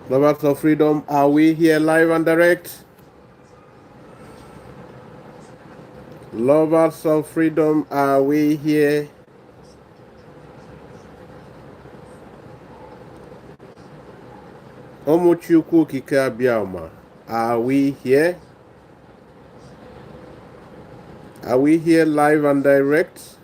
Lovers of freedom, are we here live and direct? Lovers of freedom, are we here? Omuchukwu Kikabiama, are we here? Are we here live and direct?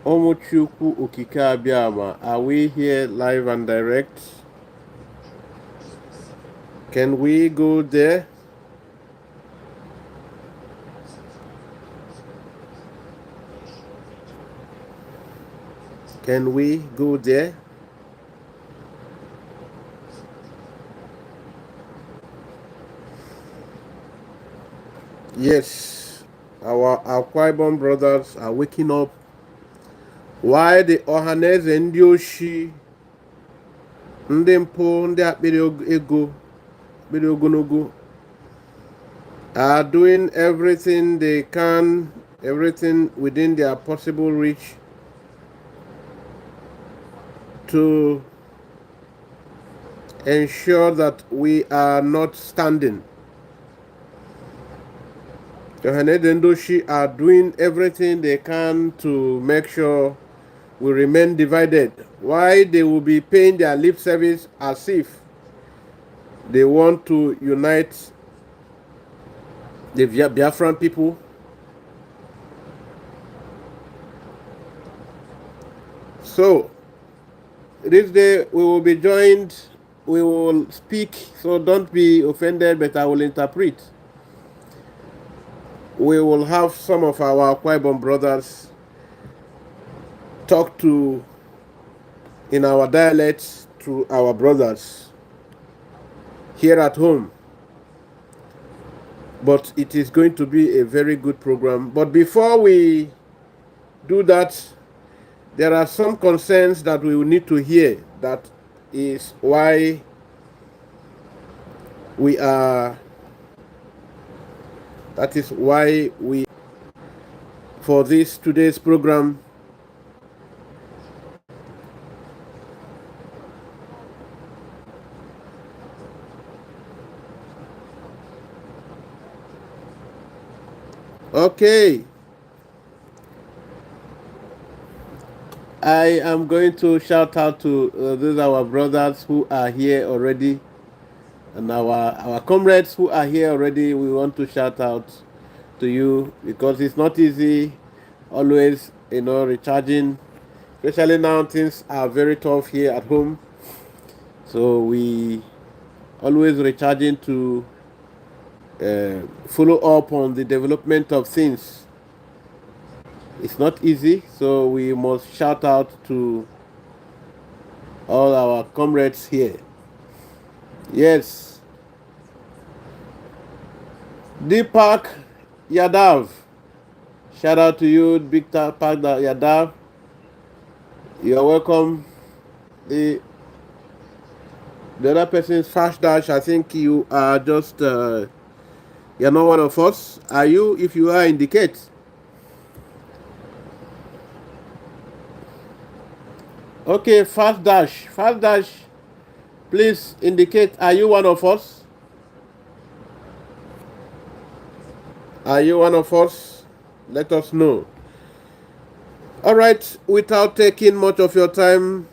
Omuchukwu Ukikabiama, are we here live and direct? Can we go there? Can we go there? Yes, our Ibom brothers are waking up. Why the Ohaneze Ndioshi, ndị mpụ, ndị akpịrị ego, akpịrị ogologo, are doing everything they can, everything within their possible reach to ensure that we are not standing. The Ohaneze Ndioshi are doing everything they can to make sure we remain divided. Why they will be paying their lip service as if they want to unite the Biafran people. So, this day we will be joined, we will speak, so don't be offended, but I will interpret. We will have some of our Ibom brothers talk to, in our dialects, to our brothers here at home. But it is going to be a very good program. But before we do that, there are some concerns that we will need to hear. That is why we are, that is why we, for this today's program, okay, I am going to shout out to those our brothers who are here already, and our comrades who are here already. We want to shout out to you because it's not easy always, recharging, especially now things are very tough here at home. So we always recharging to follow up on the development of things. It's not easy, so we must shout out to all our comrades here. Yes. Deepak Yadav. Shout out to you, Deepak Yadav. You are welcome. The other person is Fast Dash. I think you are just, you're not one of us. Are you? If you are, indicate. Okay, Fast Dash. Fast Dash, please indicate, are you one of us? Are you one of us? Let us know. All right, without taking much of your time,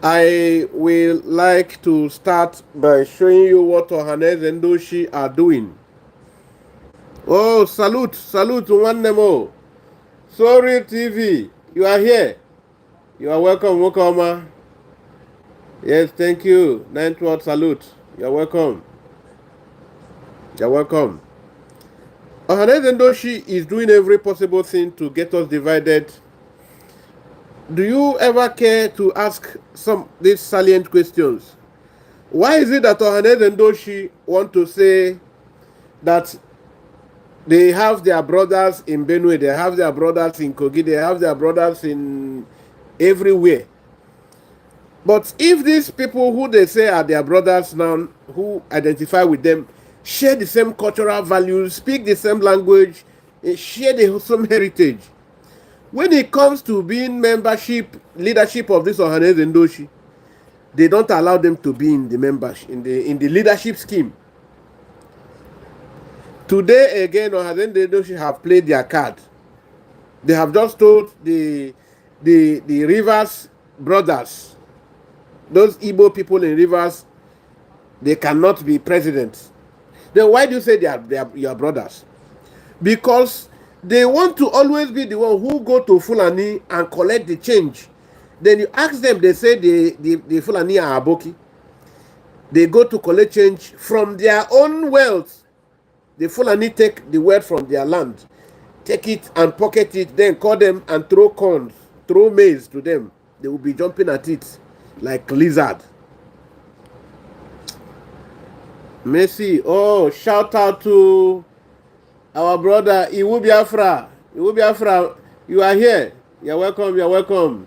I will like to start by showing you what Ohaneze and Ndioshi are doing. Oh, salute, one nemo. Sorry TV, you are here. You are welcome, welcome. Yes, thank you. 9th word salute. You're welcome. You're welcome. Ohaneze and Ndioshi is doing every possible thing to get us divided. Do you ever care to ask these salient questions? Why is it that Ohaneze and Ndioshi want to say that they have their brothers in Benue, they have their brothers in Kogi, they have their brothers in everywhere? But if these people who they say are their brothers now, who identify with them, share the same cultural values, speak the same language, share the same heritage, When it comes to being leadership of this Ohaneze Ndoshi, they don't allow them to be in the membership, in the leadership scheme. Today again, Ohaneze Ndoshi have played their card. They have just told the Rivers brothers, those Igbo people in Rivers, they cannot be presidents. Then why do you say they are your brothers? Because they want to always be the one who go to Fulani and collect the change. Then you ask them, they say the Fulani are aboki. They go to collect change from their own wealth. The Fulani take the wealth from their land, take it and pocket it, then call them and throw corn, throw maize to them. They will be jumping at it like lizard. Messi, oh, shout out to our brother Iwu Biafra. Iwu Biafra, you are here. You're welcome, you're welcome.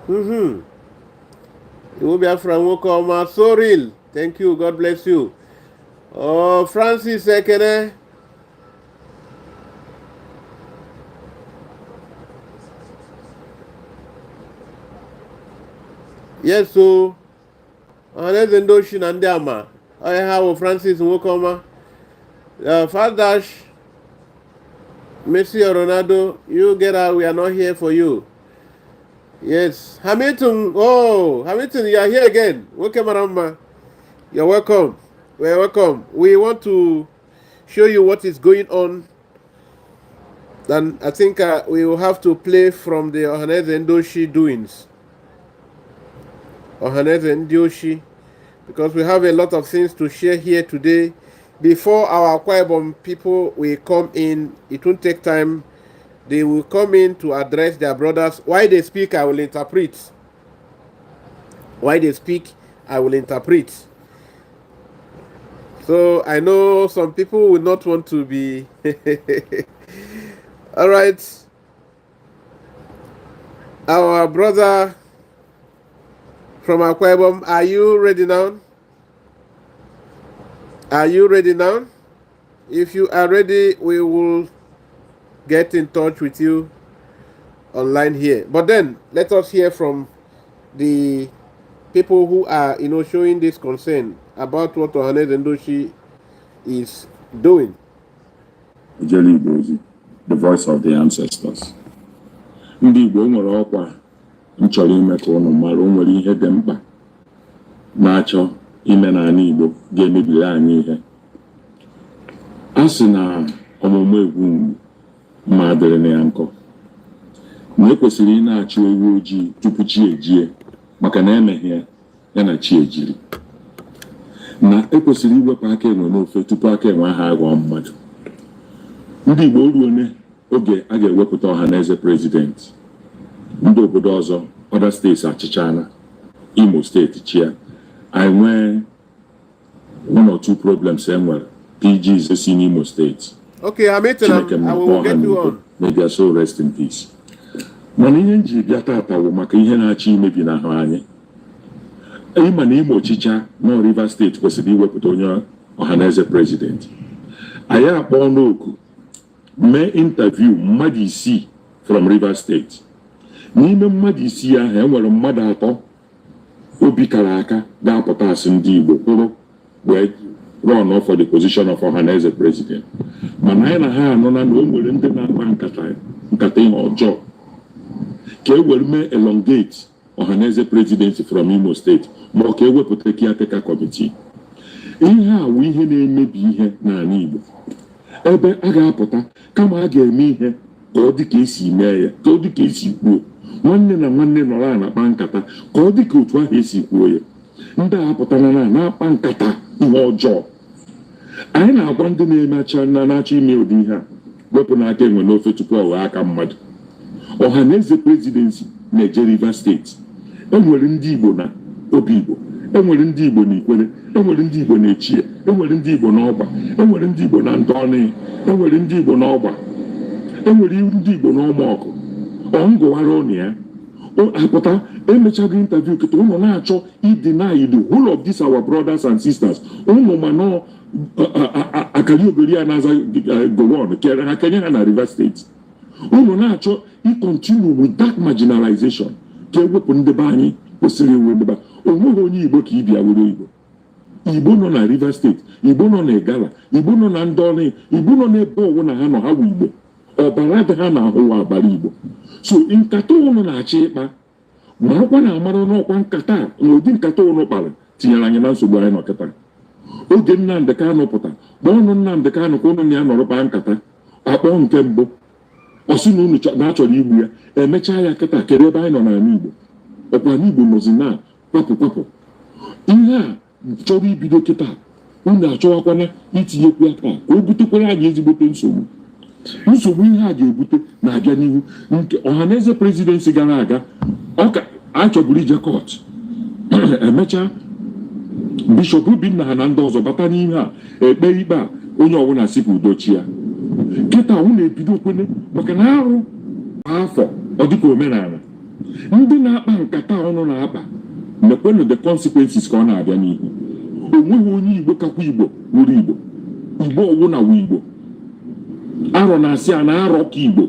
Iwu Biafra, welcome. So real. Thank you, God bless you. Oh, Francis Ekene. Yes, so Ohaneze Ndoshi na ndị ama. I have Francis Nwokoma. Dash, Messi or Ronaldo, you get out. We are not here for you. Yes, Hamilton. Oh, Hamilton, you are here again. Welcome, Maramba. You're welcome. We're welcome. We want to show you what is going on. Then I think we will have to play from the Ohaneze Ndoshi doings. Ohaneze Ndioshi, because we have a lot of things to share here today. Before our Ibom people will come in, it won't take time. They will come in to address their brothers. Why they speak, I will interpret. Why they speak, I will interpret. So I know some people will not want to be. All right. Our brother from Ibom, are you ready now? Are you ready now? If you are ready, we will get in touch with you online here. But then let us hear from the people who are, showing this concern about what Ohaneze Ndoshi is doing. The voice of the ancestors. Ndị Igbo nwere ọkwa m chọrọ ime ka ụnụ mara o nwere ihe dị mkpa na-achọ ime n'ala Igbo ga-emebiri anyị ihe. A sị na ọmụmụ egwu mma dịrị na ya nkọ. Na ekwesịrị ị na-achụ ewu ojii tupu chi ejie maka na emeghị ya na chi ejiri. Na ekwesịrị iwepụ aka enwe n'ofe tupu aka enwe aha aghọọ mmadụ. Ndị Igbo ruo oge a ga-ewepụta Ohaneze president. Ndị obodo ọzọ, other states achịchana, Imo steeti chia. I nwee one or two problems enwere. PGs is in Imo State. Okay, I will get you on. May their soul rest in peace. Mana ihe nji bịa tata wụ maka ihe na-achọ imebi n'ahụ anyị. Ịma na Imo ọchịcha na Rivers State kwesịrị iwepụta onye Ohaneze president. Anyị akpọọ n'oku mee interview mmadụ isii from Rivers State. N'ime mmadụ isii ahụ enwere mmadụ atọ obi kara aka ga-apụta asị ndị Igbo kwụrụ wee run for the position of Ohaneze president. Mana anyị na ha anọ na o nwere ndị na-akpa nkata ihe ọjọọ ka e were mee elongate Ohaneze presidency from Imo State ma ọ ka ewepụta caretaker committee. Ihe a wụ ihe na-emebi ihe n'ala Igbo. Ebe a ga-apụta kama a ga-eme ihe ka ọ dị ka esi mee ya, ka ọ dị ka esi kwuo. Nwanne na nwanne nọrọ na-akpa nkata ka ọ dị ka otu ahụ esi kwuo ya. Ndị a apụtara na-akpa nkata ihe ọjọọ. Anyị na-agwa ndị na-achọ ime ụdị ihe a wepụ n'aka enwe n'ofe tupu ọ wee aka mmadụ. Ohaneze presidency na-eje Rivers State. Enwere ndị Igbo na obi Igbo, enwere ndị Igbo na Ikwere, enwere ndị Igbo na Echie, enwere ndị Igbo na Ọgba, enwere ndị Igbo na Ndọnị, enwere ndị Igbo na Ọgba, enwere ndị Igbo na Ọmọkụ. Ngụwara ụnụ ya apụta emechaghị interview kịta ụnụ na-achọ ideny the whole of these our brothers and sisters. Ụnụ ma nọ akaliogori anaza go on kere ha Kenya na Rivers State unu na-achọ continue with that marginalization ka ewepụ ndị be anyị kwesịrị iwe ndị ba onweghị onye Igbo ka ibia were Igbo Igbo nọ na Rivers State Igbo nọ na Igala Igbo nọ na ndị ọrụ Igbo nọ n'ebe ọwụ na ha nọ ha wụ Igbo ọbara dị ha na-ahụwa abalị Igbo so nkata ụnụ na-achọ ịkpa ma akwa na-amara n'ọkwa nkata na ụdị nkata ụnụ kpara tinyere anyị na nsogbu anyị nọkịta oge Nnamdị Kanụ pụta gba ọnụ Nnamdị Kanụ ka ụnụ na ya nọrọ kpaa nkata akpọ nke mbụ ọsị na unu na-achọrọ igbu ya emechaa ya kịta kedu ebe anyị nọ n'ala Igbo ọkwa n'Igbo nọzi na kwapụ ihe a chọrọ ibido kịta unu achọwakwana itinyekwu ya taa ka o butekwara anyị ezigbote nsogbu ihe a ga-ebute na-abịa n'ihu nke Ohaneze presidency gara aga ọka achọburu ije kọt emechaa Bishọp Obinna ha na ndị ọzọ bata n'ime a ekpe ikpe a onye ọbụla sipụ udochi ya kịta ahụ na-ebido kwene maka na arụ afọ ọ dịka omenala ndị na-akpa nkata ọnụ na-akpa mekwenụ the consequences ka ọ na-abịa n'ihu onweghị onye Igbo kakwa Igbo wuru Igbo Igbo ọwụna wu Igbo arọ na-asị a na-arọ ka Igbo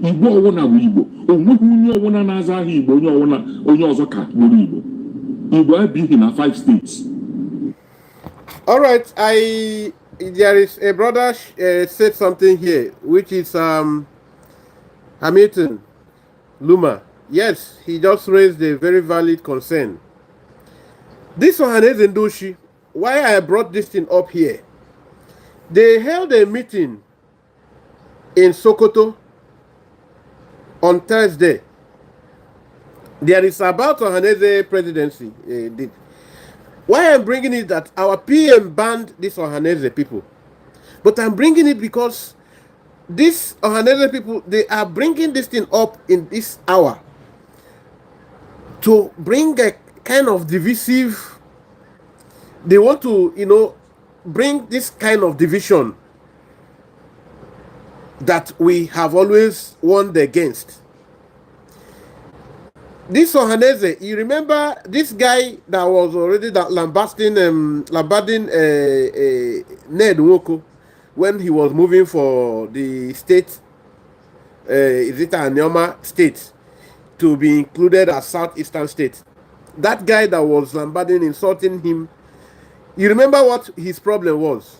Igbo ọwụna wu Igbo onweghị onye ọwụna na-aza aha Igbo onye ọzọ ka wuru Igbo Igbo ebighị na 5 states. All right, there is a brother said something here, which is Hamilton Luma. Yes, he just raised a very valid concern. This Ohaneze Ndioshi, why I brought this thing up here, they held a meeting in Sokoto on Thursday. There is about Ohaneze presidency. Why I'm bringing it that our PM banned this Ohaneze people. But I'm bringing it because these Ohaneze people, they are bringing this thing up in this hour to bring a kind of divisive. They want to, bring this kind of division that we have always warned against. This Ohaneze, you remember this guy that was already lambasting Ned Nwoko when he was moving for the state, is it Anyama state, to be included as Southeastern state. That guy that was lambasting, insulting him, you remember what his problem was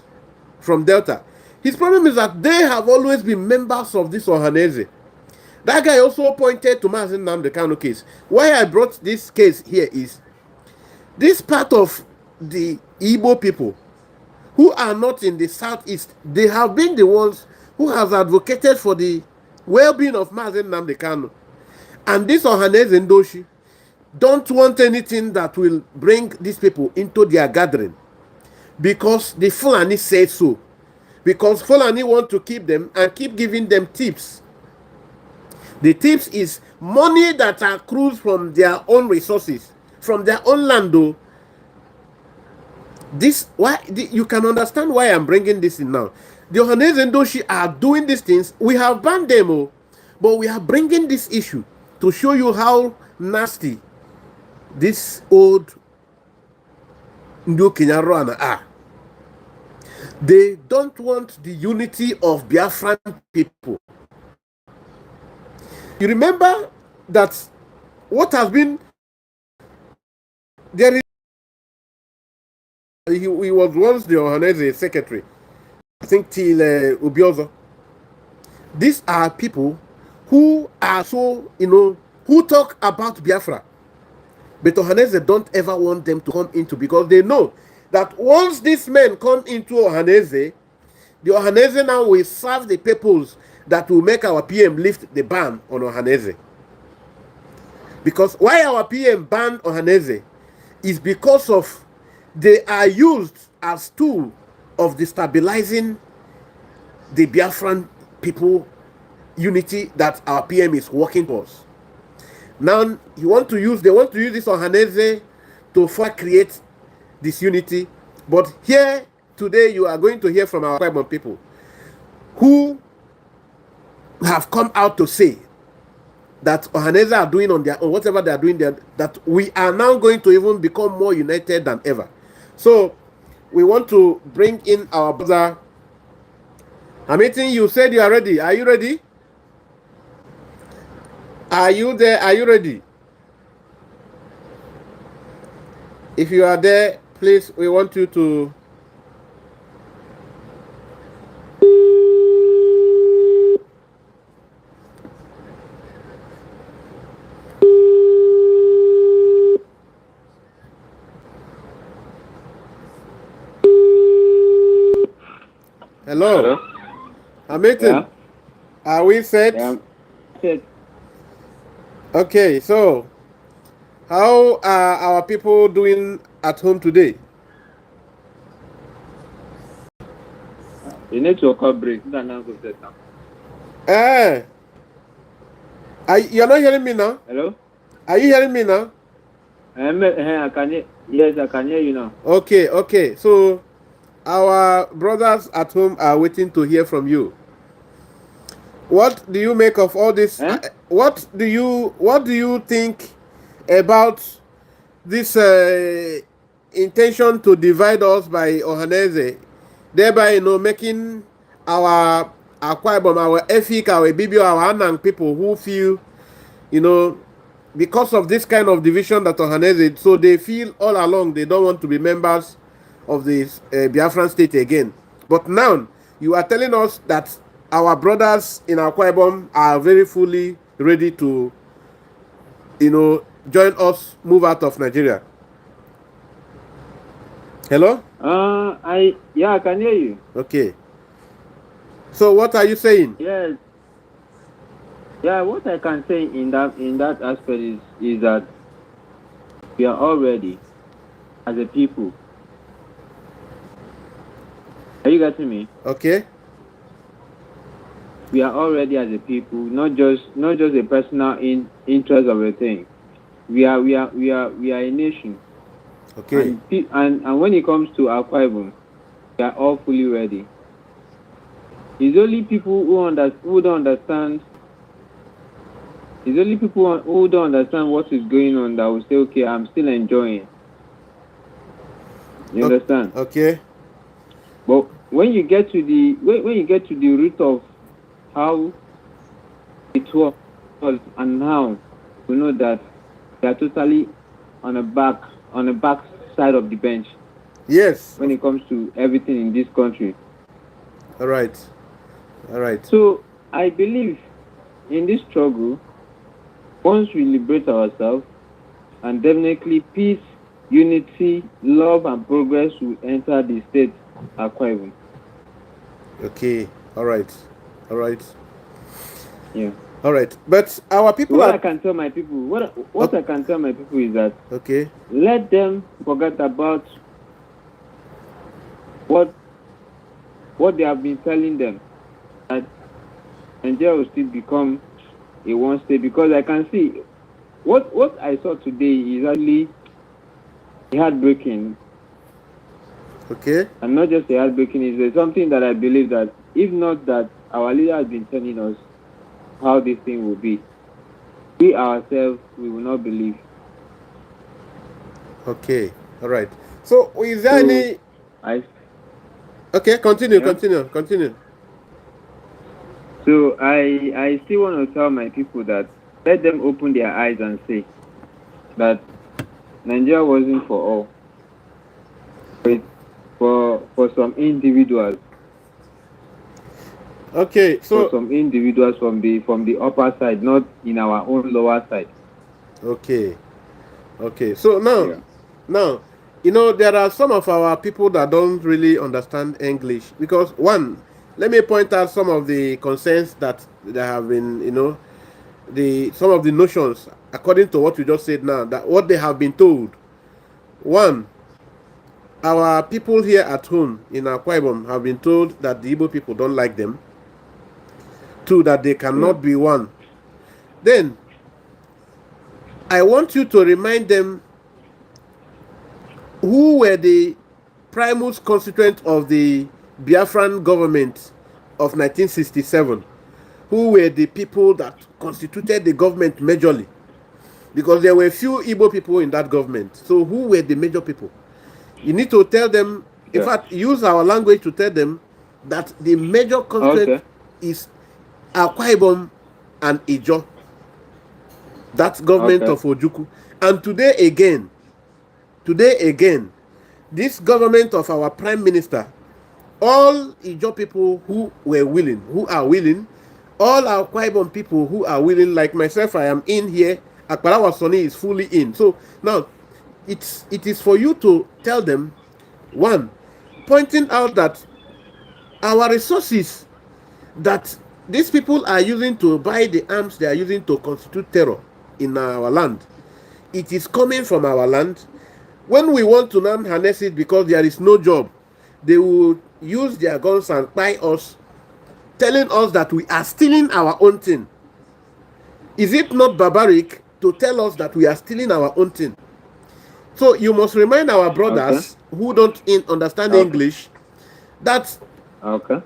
from Delta? His problem is that they have always been members of this Ohaneze. That guy also pointed to Mazi Nnamdi Kanu case. Why I brought this case here is this part of the Igbo people who are not in the southeast, they have been the ones who have advocated for the well-being of Mazi Nnamdi Kanu. And this Ohaneze Ndioshi don't want anything that will bring these people into their gathering because the Fulani say so. Because Fulani want to keep them and keep giving them tips. The tips is money that accrues from their own resources, from their own land. Though. You can understand why I'm bringing this in now. The Ohaneze Ndioshi are doing these things. We have banned them, but we are bringing this issue to show you how nasty this old Ndu Kenyarwana are. They don't want the unity of Biafran people. You remember that what has been there is he was once the Ohaneze secretary, I think till Ubiozo. These are people who are so, who talk about Biafra. But Ohaneze don't ever want them to come into, because they know that once these men come into Ohaneze, the Ohaneze now will serve the peoples that will make our PM lift the ban on Ohaneze. Because why our PM banned Ohaneze is because of they are used as tool of destabilizing the Biafran people unity that our PM is working towards. Now they want to use this Ohaneze to create this unity. But here today you are going to hear from our tribal people who have come out to say that Ohaneze are doing on their own, whatever they are doing there, that we are now going to even become more united than ever. So we want to bring in our brother Hamilton, you said you are ready. Are you ready? Are you there? Are you ready? If you are there, please, we want you to. Hello. Hello? Hamilton, Yeah? are we set? Yeah. Set. Okay, so how are our people doing at home today? The network break. That now go set now. Eh, you're not hearing me now? Hello? Are you hearing me now? I can hear. Yes, I can hear you now. Okay, okay. So our brothers at home are waiting to hear from you. What do you make of all this? Eh? What do you think about this intention to divide us by Ohaneze, thereby making our Akwa Ibom, our Efik, our Ibibio, our Anang people who feel you know because of this kind of division that Ohaneze, so they feel all along they don't want to be members of the Biafran state again. But now you are telling us that our brothers in Akwa Ibom are very fully ready to, join us move out of Nigeria. Hello? I can hear you. Okay. So what are you saying? Yes. Yeah, what I can say in that aspect is that we are all ready as a people. Are you getting me? Okay. We are all ready as a people, not just a personal interest of a thing. We are a nation. Okay. And when it comes to Akwa Ibom, we are all fully ready. It's only people who don't understand. It's only people who don't understand what is going on that will say, "Okay, I'm still enjoying." You understand? Okay. But when you get to the root of how it was and now, we know that they are totally on the back side of the bench. Yes. When it comes to everything in this country. All right. So I believe in this struggle, once we liberate ourselves, and definitely peace, unity, love, and progress will enter the state Akwa Ibom. Okay. All right. Yeah. All right. But our people So what I can tell my people is that okay. let them forget about what they have been telling them, that Nigeria will still become a one state, because I can see what I saw today is actually heartbreaking. Okay. And not just a heartbreaking, is something that I believe that if not that our leader has been telling us how this thing will be, we ourselves, we will not believe. Okay. All right. So is there any? Okay. Continue. Yeah? Continue. So I still want to tell my people that let them open their eyes and say that Nigeria wasn't for all. It's for some individuals. Okay, so for some individuals from the upper side, not in our own lower side. Okay. So now, there are some of our people that don't really understand English because one, let me point out some of the concerns that there have been, some of the notions according to what you just said now, that what they have been told. One, our people here at home in Akwa Ibom have been told that the Igbo people don't like them. Two, that they cannot be one. Then I want you to remind them who were the primus constituent of the Biafran government of 1967, who were the people that constituted the government majorly, because there were few Igbo people in that government. So who were the major people? You need to tell them, in fact, use our language to tell them that the major constraint is Akwa Ibom and Ijo. That's government of Ojukwu. And today again, this government of our prime minister, all Ijo people who are willing, all our Akwa Ibom people who are willing, like myself, I am in here. Akbarawa Soni is fully in. So now, it is for you to tell them, one, pointing out that our resources that these people are using to buy the arms they are using to constitute terror in our land, it is coming from our land. When we want to now harness it because there is no job, they will use their guns and buy us, telling us that we are stealing our own thing. Is it not barbaric to tell us that we are stealing our own thing? So you must remind our brothers who don't understand English that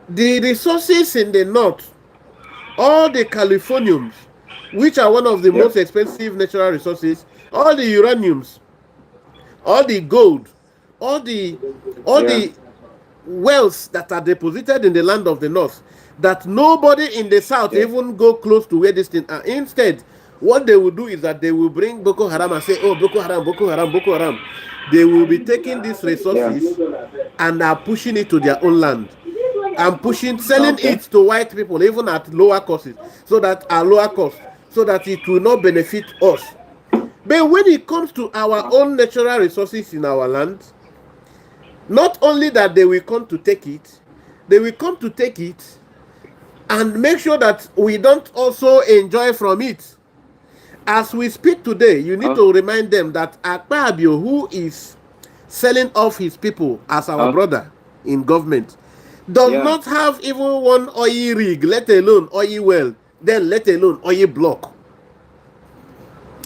the resources in the north, all the Californiums, which are one of the most expensive natural resources, all the uraniums, all the gold, all the wells that are deposited in the land of the north, that nobody in the south even go close to where this thing are. Instead, what they will do is that they will bring Boko Haram and say, oh, Boko Haram, Boko Haram, Boko Haram. They will be taking these resources and are pushing it to their own land and selling it to white people, even at lower costs, so that it will not benefit us. But when it comes to our own natural resources in our land, not only that they will come to take it, they will come to take it and make sure that we don't also enjoy from it. As we speak today, you need to remind them that Akpabio, who is selling off his people as our brother in government, does not have even one oil rig, let alone oil well, then let alone oil block.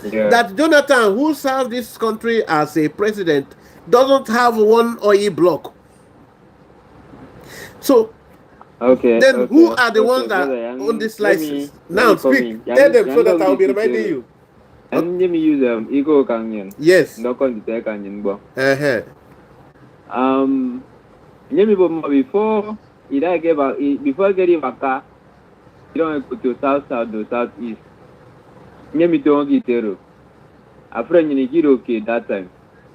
That Jonathan, who served this country as a president, doesn't have one oil block. So, then who are the ones that own this license? Now speak, tell them so that I'll be reminding you. And let me use Ego Kanyan. Yes. Not on the Kanyan. Before before getting back, you don't go to south or southeast. Let me don't get there. A friend in Giroke that time.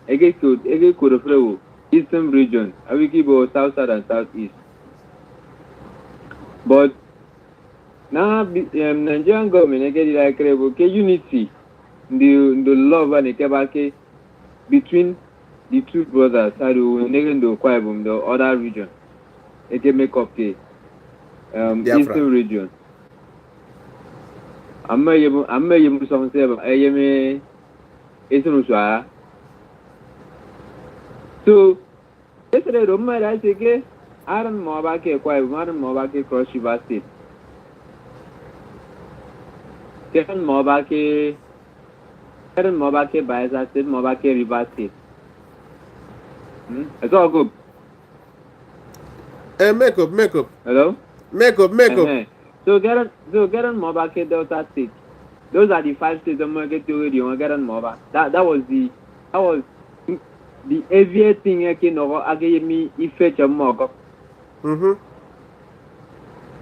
I get to Eastern region. I will give south and southeast. But now Nigerian government I get like unity, the love and the kebake between the two brothers. I do negando Kwabum the other region. It can make up the Eastern region. I'm some say I am a so yesterday I say Aran Mobake Kwabum, Aran Mobake Cross River State. Kevin Mobake Bayelsa State, Mobake River State. It's all good. Make up. Hello? Make up. So get on Mobake Delta State. Those are the 5 states I'm gonna get to you get on Moba. That was the heaviest thing I can over I gave me effect of Moga.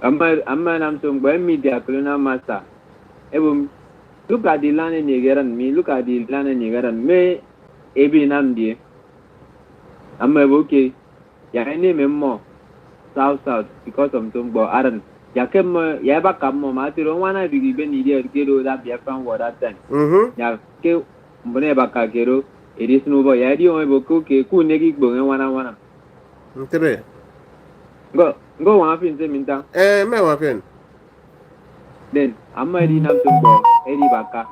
I'm some media colonial master. Look at the land in Nigeran, me, look at the land in Nigeran, me, Ebi Namdi. I'm okay. I name him more south because of Tumbo Aran. Yakem Yaba Kamo Matiro, one I be given idea to get that Biafran war that time. Yake Boneba Kakero, it is no boy. I don't cook a cool negi bone one. Go one thing, Seminta. My weapon. Then I'm ready now to go. Eddie Baka.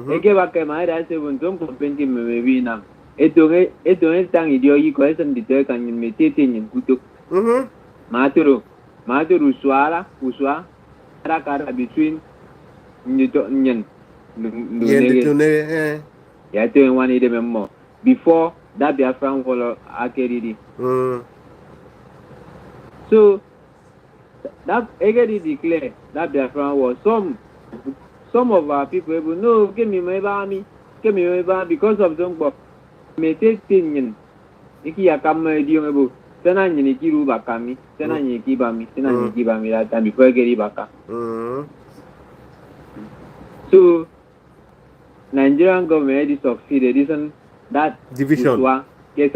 I gave back my dad when don't complain him maybe now. It don't stand idiot question the turk and imitating in Kutu. Maturu Uswa, Rakara between Newton. Yeah, doing one of more. Before that, they are from Walla Akedi. So that Egedi declared that Biafran was some of our people able no give me my army, because of Zongbo. May take thing Iki Akama Diomo, Sena Yinikiru Bakami, Sena Yikibami, Sena Yikibami that time before I get it back. So Nigerian government had succeeded in that division. Yes,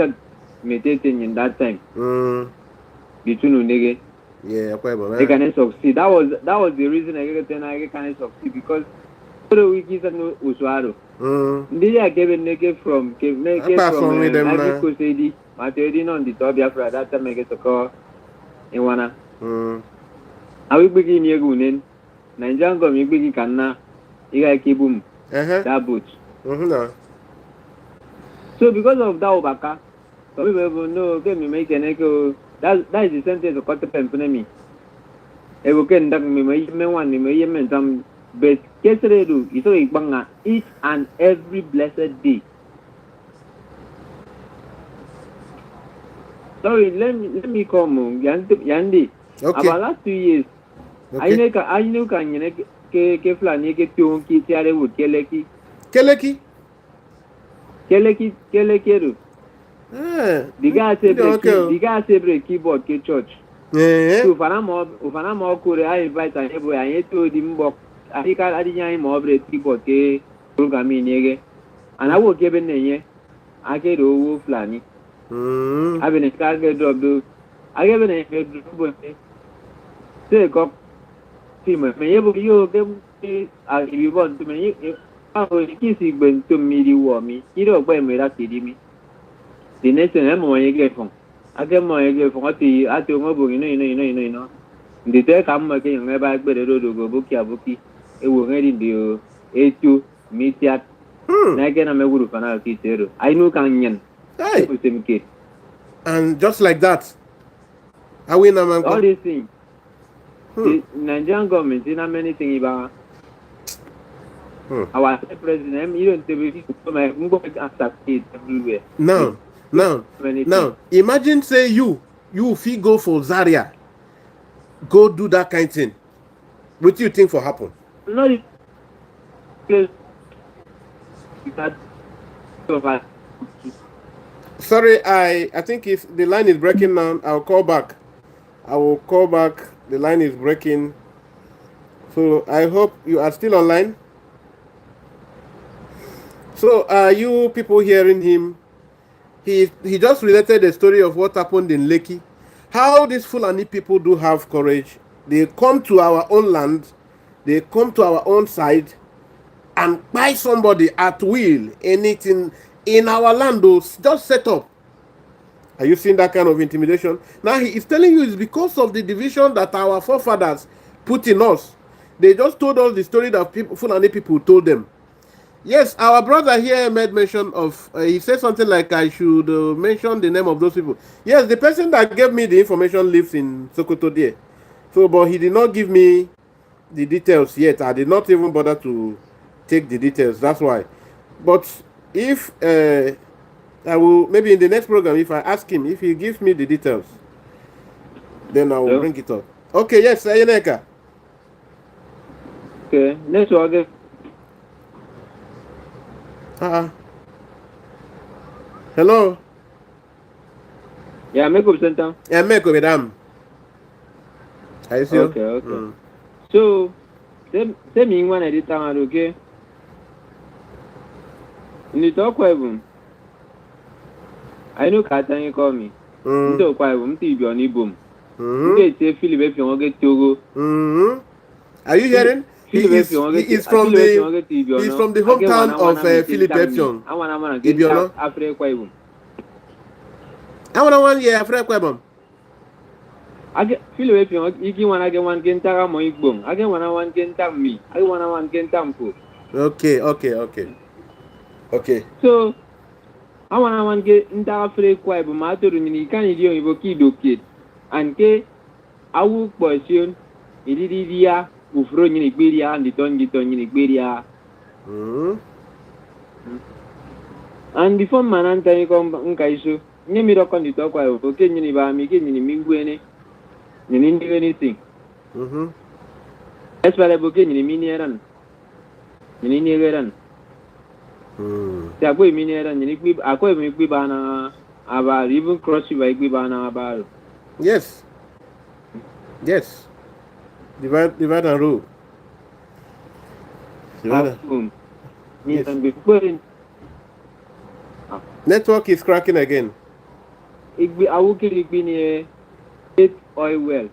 meditating in that time. Between Unege. Yeah, they can succeed. That was the reason I can succeed because the wikis and Uswaro. They are given naked from Navy Cosedi, Materi on the Tobiafra, that time I get a call in Wana. I will begin Yagunin, Nigerian government begin Kana, Iga Kibum, that boat. So because of that Obaka, some people know, can we make an echo? That is the sentence of Cotta Pempenemi. Evoken that me one, me some but Kesredu is so banga each and every blessed day. Sorry, let me come Yandi. Okay. About last 2 years, I know can you ke Fulani ke pion ki tiare wood keleki. Kelekeru. The guy say break keyboard ke church. So ufana mo kure I invite and ebo I to the mbok I ka adinya mo break keyboard ke program ni and I will give in ye I get owo Fulani. I been a cargo drop do I give in a drop say go team me ebo you them if you want to me I will kiss you to me the war me you don't buy me that me the next thing I'm going to get from I get my get from what the at your mobile you know the tech I'm making back by the road to go bookie it will ready the A2 meet that I can am a good fan I know can hey. And just like that I win all these things the Nigerian government in many things about our president you don't be everywhere now imagine say you if go for Zaria go do that kind of thing what do you think for happen? No, sorry I think if the line is breaking now I will call back the line is breaking so I hope you are still online. So are you people hearing him? He just related the story of what happened in Lekki. How these Fulani people do have courage. They come to our own land, they come to our own side and buy somebody at will, anything in our land, just set up. Are you seeing that kind of intimidation? Now he is telling you it's because of the division that our forefathers put in us. They just told us the story that Fulani people told them. Yes, our brother here made mention of, he said something like I should mention the name of those people. Yes, the person that gave me the information lives in Sokoto there. So, but he did not give me the details yet. I did not even bother to take the details. That's why. But if, I will, maybe in the next program, if I ask him, if he gives me the details, then I will bring it up. Okay, yes, Ayeneka. Okay, next one. Hello. Yeah, make up center. Yeah, make up madam. I see. Okay. So, say me one at the time, okay? In the talk with I know Katan you call me. So quiet room to be on Ibom. Okay, say Philip if you want to get Togo. Are you hearing? He is from the hometown of Philip Efiong. I want to get after Quaibum. I want 1 year after Quaibum. I get Philip Efiong, you want to get one Gentara Moibum. I get one Gentam me. I want one Gentampo. Okay. So, I want to get into Afre Quaibum. I told you, can you do kid? And K, I will question Ididia. Ufro in Iberia and the Tongi in Iberia. And before Mananta come Nkaiso, Nemi rock on the talk of Kenny Bami, Kenny Minguene, in anything. As far as Bokin in Mineran. In Indian. The Aquay Mineran, and Aquay Mibana about even cross river Ibom about. Yes. Yes. Divide and rule. Divide and- Yes. Network is cracking again. Igbi ni 8 oil well.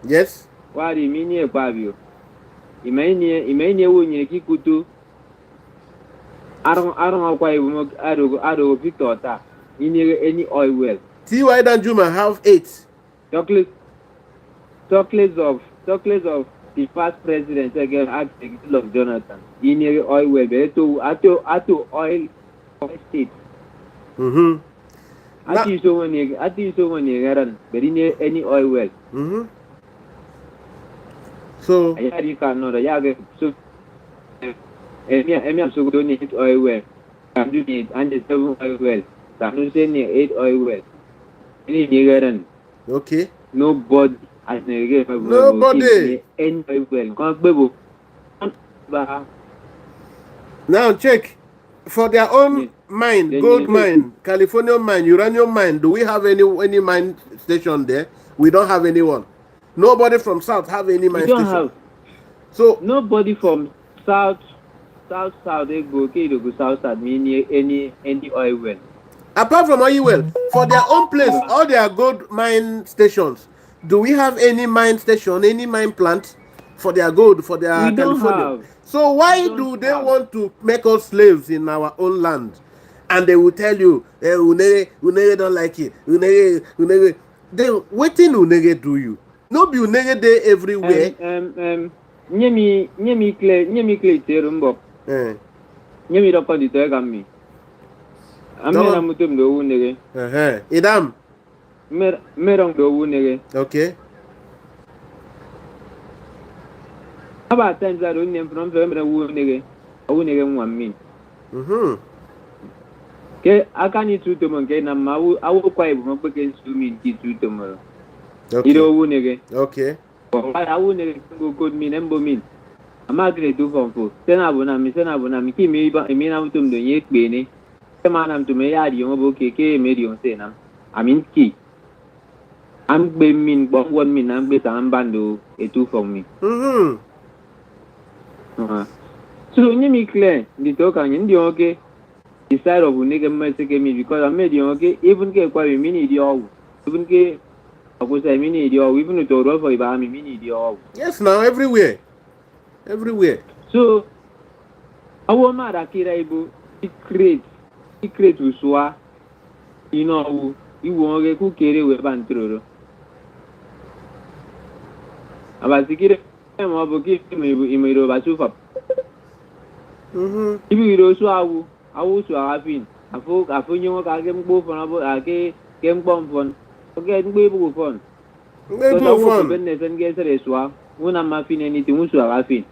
Yes. Wari mini e pavio. Imeni wo nyere kikutu. Aron akwa Ibom ado Victor ta. Ini any oil well. T.Y. Danjuma have 8. Chocolates of the first president again act of Jonathan. Ini oil well. Beto ato oil state. Mm-hmm. Ati so many garan. Beri any oil well. Mm-hmm. So Ayari kan no da yage so emi am so go need oil well. Am do need and the 7 oil well. Am say ni 8 oil well. Ini ni garan. okay. Nobody as Nobody. Any oil well. Kan gbebo. Ba Now check. For their own mine, Then gold you- mine, California mine, uranium mine, do we have any mine station there? We don't have anyone. Nobody from South have any mine we don't station. have So nobody from south they go south mean any oil well. apart from oil well, for their own place, all their gold mine stations, do we have any mine station, any mine plant for their gold, for their We don't California? have. So why We don't do they have. want to make us slaves in our own land? And they will tell you, Unege don't like it. Unege. Then what thing Unege do you? No be Unege there everywhere. Nye mi clear teru mbo. Eh, Nye mi roko di to mi. Amera mutum do wunege. Idam. Merong do wunege. Okay. About times I don't name from the wunege. Wunege mwami. Mm-hmm. Ke akani tuto monke na mawu awu kwa Ibom peke instrument ki tuto mo. Okay. Ido wunege. Okay. Awu nege go code min embo min. Amagre do fonfo. Sena bona mi ki mi na mutum do yek bene. Sema na mutum ya di ngo bo keke me di on sena. Amin ki. Am gbe min bo won min am gbe tan bando etu from me. Mm-hmm. So nye mi clear di to kan ndi okay. The side of unege mmeseke mi because I made you okay even ke kwa mi ni di owu. Even ke akosa mi ni di owu even to ro for iba mi ni di owu. Yes, now everywhere. Everywhere. So awo ma da kira ibo secret uswa inowu iwo oge ku kere we ban troro. Aba sikire mo bo ki mi ro ba sufa. Mm-hmm. Ibi ro so awu so afin afo nyo ka ke mgbo fon abo ake ke mgbom fon oge mgbe bu fon They so do that wo fun. ben ne sen ge sere so una ma fin anything wo so afin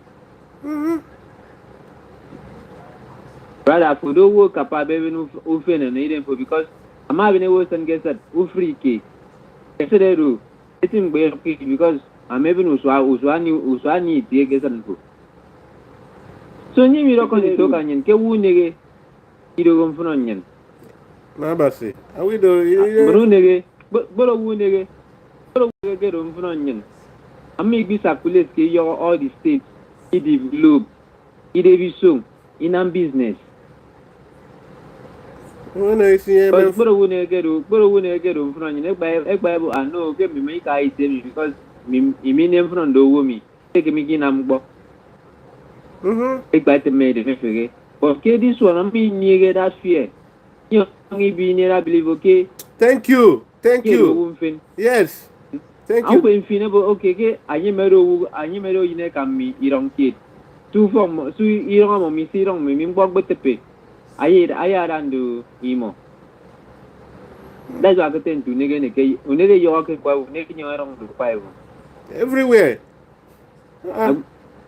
Mm-hmm. brother for do wo kapa be no ofe na iden for because ama be ne wo sen ge set wo free ke sere ro etin gbe because am even uswani tie ge sen for so nyi mi ro ko to ka nyen ke wu nege ido gon funo nyen Nabasi. Are we do? bro nege bolo wu nege ge do funo nyen ami bi circulate ke yo all the states e develop e dey be so in am business When I see but bolo wu nege do funo nyen egba bu ano ke mi mai ka ite mi because mi ne funo do wo mi ke mi gi na mgbo mm-hmm. egba te me de fege but ke this one am mi nege that fear you ngi bi ne ra believe okay Thank you. Thank ke do you. wo fin Yes. Thank Aku you. pun fine bo okay ke anyi mero yine kami irong kid. Tu form su irong mo mi sirong mi mbok betepe. Ayi arandu imo. That's why I tend to nege nege unege yo ke kwa unege nyo erong du kwa ewo. Everywhere.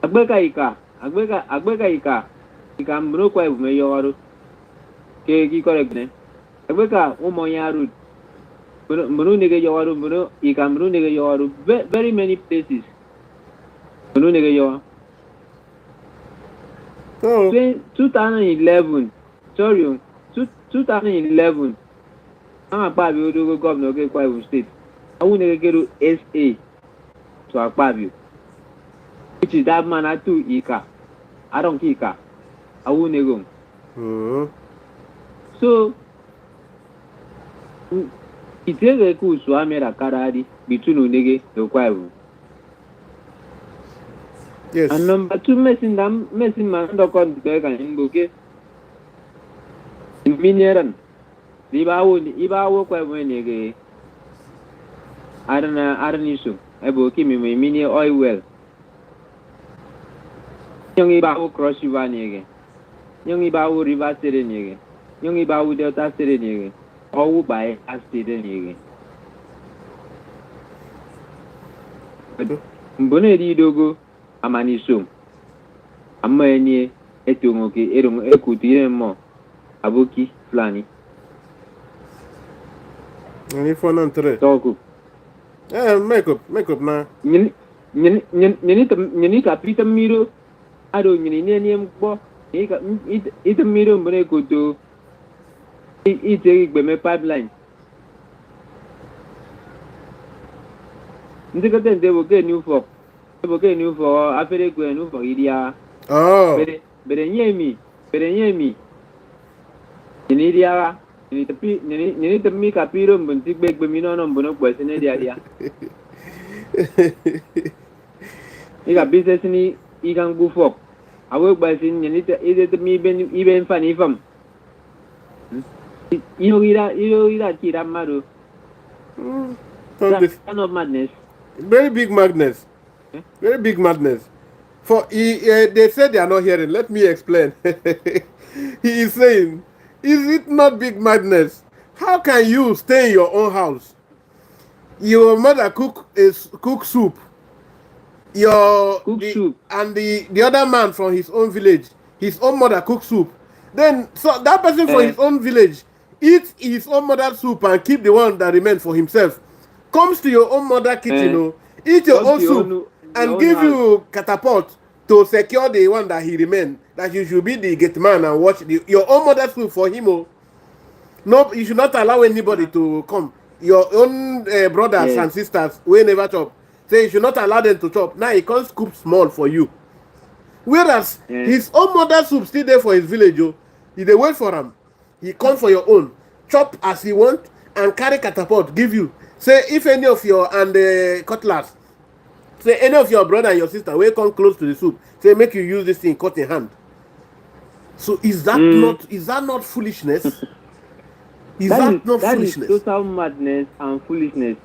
Agbeka ika. Ika mbro kwa ewo me yo waru. Ke ki correct ne. Agbeka o mo ya root. Muru nege yawaru muru ika muru nege yawaru very many places. Muru nege yawaru. So 2011, sorry, 2011, Akpabio Odogo governor of Akwa Ibom State. I won't get SA to Akpabio. Which is that man at 2 Ika. I don't Ika. I won't go. So it's a cool Swamera Karadi between Unege and Akwa Ibom. Yes. And number 2, messing man down the bag and in bouquet. In Mineran. Iba work when you I don't issue. I will keep me mini oil well. Young Iba cross you van again. Young Iba river sitting again. Young Iba delta sitting again. All by a sitting again. Bonedi dogo amanisum. Amani etungoki erung ekuti mo. Abuki Fulani. Any fun and three. Talk up. Make up now. You need to Peter Miro. I don't need any more. It's a mirror break to it's a pipeline. They will get new for. They will get new for Africa and new for India. Oh. But me. In India. You need to make a period when take back the minimum on Bono question in the area. You got business in you can go for. I work by saying you need to either me even funny from. You know that kid Amado. Kind of madness. Very big madness. Very big madness. For they said they are not hearing. Let me explain. He is saying, is it not big madness? How can you stay in your own house? Your mother cook soup. Soup. And the other man from his own village, his own mother cook soup. Then so that person from his own village eats his own mother's soup and keep the one that remains for himself. Comes to your own mother kitchen, eat your own soup and give you catapult to secure the one that he remained. That you should be the gate man and watch your own mother's soup for him. No, you should not allow anybody to come. Your own brothers and sisters will never chop. Say you should not allow them to chop. Now he can't scoop small for you. Whereas his own mother's soup still there for his village. He dey wait for him. He come for your own. Chop as he want and carry catapult give you. Say if any of your cutlass. Say any of your brother and your sister will come close to the soup. Say make you use this thing cut in hand. So is that not foolishness? That foolishness? Is total madness and foolishness.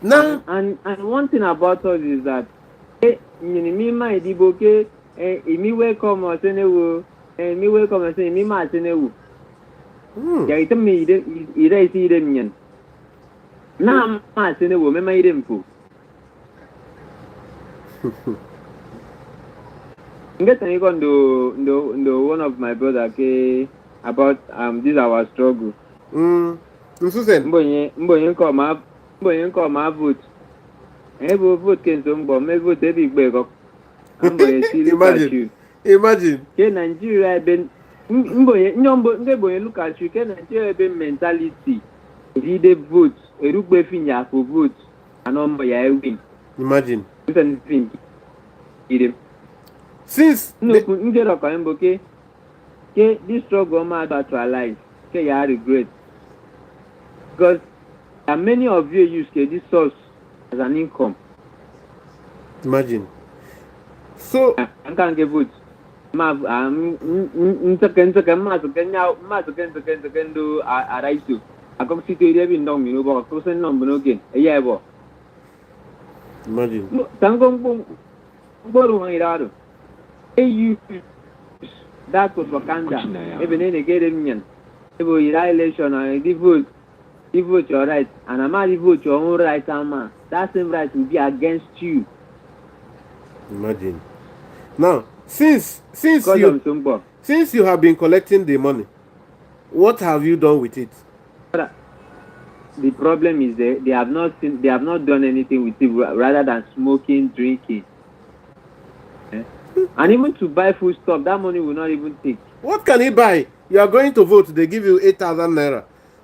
No. And one thing about us is that me welcome or say me welcome or say me ma senewu. Ya ite me ire isi ire mien. Na ma senewu me ma ire mpo. Get an ego no one of my brother about this our struggle. Mbonye come my vote. Ebo vote can some bomb, me vote every big up. Imagine. Can Nigeria been Mbonye look at you, can Nigeria been mentality. If they vote, a look befinya for vote, and on by win. Imagine. Since this struggle matter to our life, you regret. Because there are many of you use this source as an income. Imagine. So I can't get votes. Imagine. That was Wakanda. Even in a gate union. If we election and vote your right, and I'm not vote your own right, man. That same right will be against you. Imagine. Now, since you have been collecting the money, what have you done with it? The problem is they have not done anything with it rather than smoking, drinking. And even to buy food stuff, that money will not even take. What can he buy? You are going to vote, they give you 8,000 naira.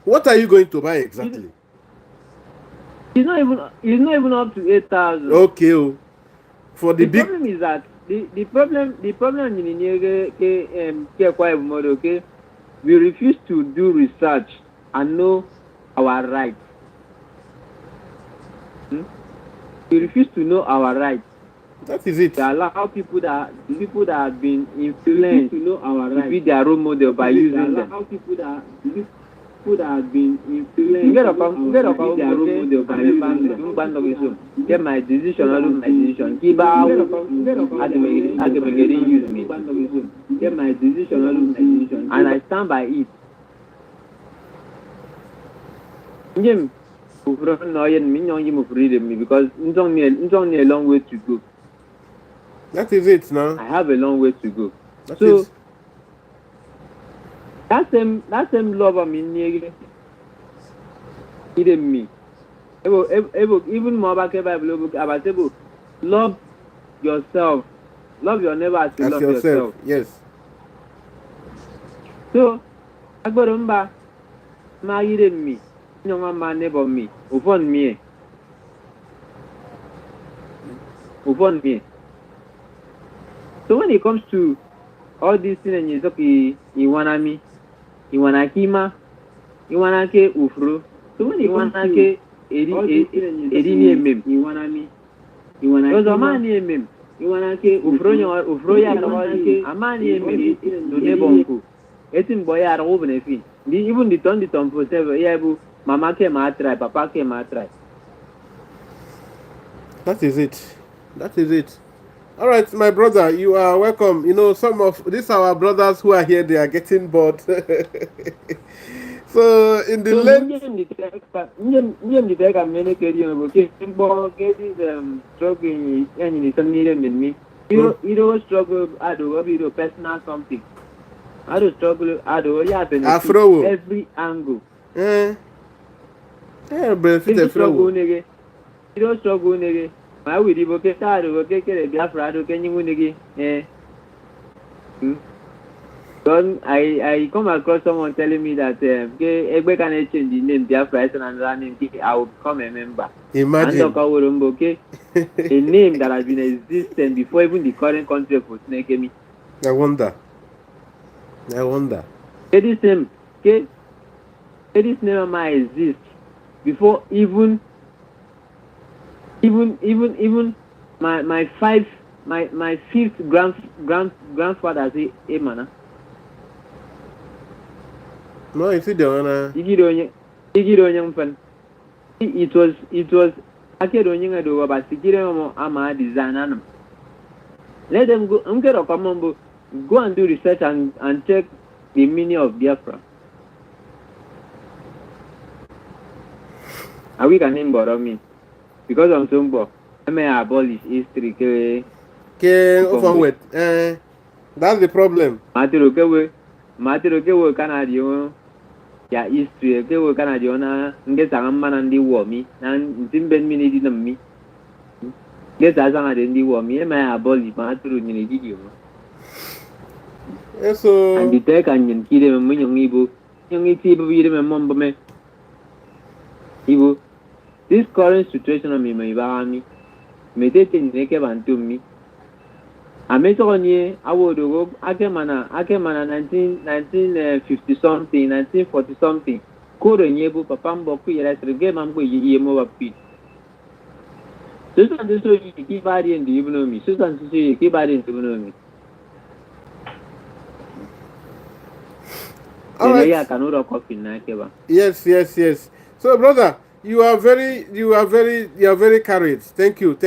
What are you going to buy exactly? It's not even up to 8,000. Okay, oh. For the big problem is that the problem in okay, we refuse to do research and know our rights. We refuse to know our rights. That is it. They allow people that have been influenced to know our rights to be their role model by using them. Allow people that have been influenced to be their role model by using them. Get my decision, I do my decision. Keep out. I can getting use me. Get my decision, I do my decision. And I stand by it. Jim, because it's only a long way to go. That is it now. I have a long way to go. That so is... that same love of me hidden me. Even more back about love yourself. Love your neighbor as you love yourself. Yes. So I got remember my hidden me. No man neighbor me. Upon me. So when it comes to all these things, and you talk, Iwanami, Iwanakima, Iwanake Ufro. So when it comes to Edini Mem, Iwanami, Iwanake, Amani Mem, Iwanake Ufroya, Amani Mem, Dunebonku, Etin Boya Robenefi. Even the Tom for 7 years, Mama came out try, Papa came out try. That is it. That is it. All right, my brother, you are welcome. You know, some of these our brothers who are here, they are getting bored. So in the length, struggle, I do personal something. I do struggle, I do Afro every angle. Benefit struggle, nigga. You don't struggle, nigga. I will evoke Biafra, I come across someone telling me that Egbe can change the name Biafra and another name, I will become a member. Imagine. And a name that has been existing before even the current country for Snake me. I wonder. This name might exist before even my fifth grandfather say Emana. No, you see the one. It was Akedonye do about Sigiro Ama design. Let them go go and do research and check the meaning of Biafra. Are we can name borrow me? Because I'm so I may abolish history. That's the problem. Matiro Canadian. Ya history ke Canadian na nge sanga na ndi wo mi na ntimben mi ni di na mi. Nge sanga de ndi wo mi may abolish matiro ni di di mo. So and the tech and yin kide me mun Igbo. Yung iti bu yire me mombo me. Igbo. This current situation of me ba mi. Me te neke bantu mi. Ametonye awodo akemana 1950 something 1940 something koro nyebu papa mboku yere trege mambo yemo wapi. Susan so you body in the economy. Susan so you body in the economy. All right. Yes. So, brother, you are very carried. Thank you.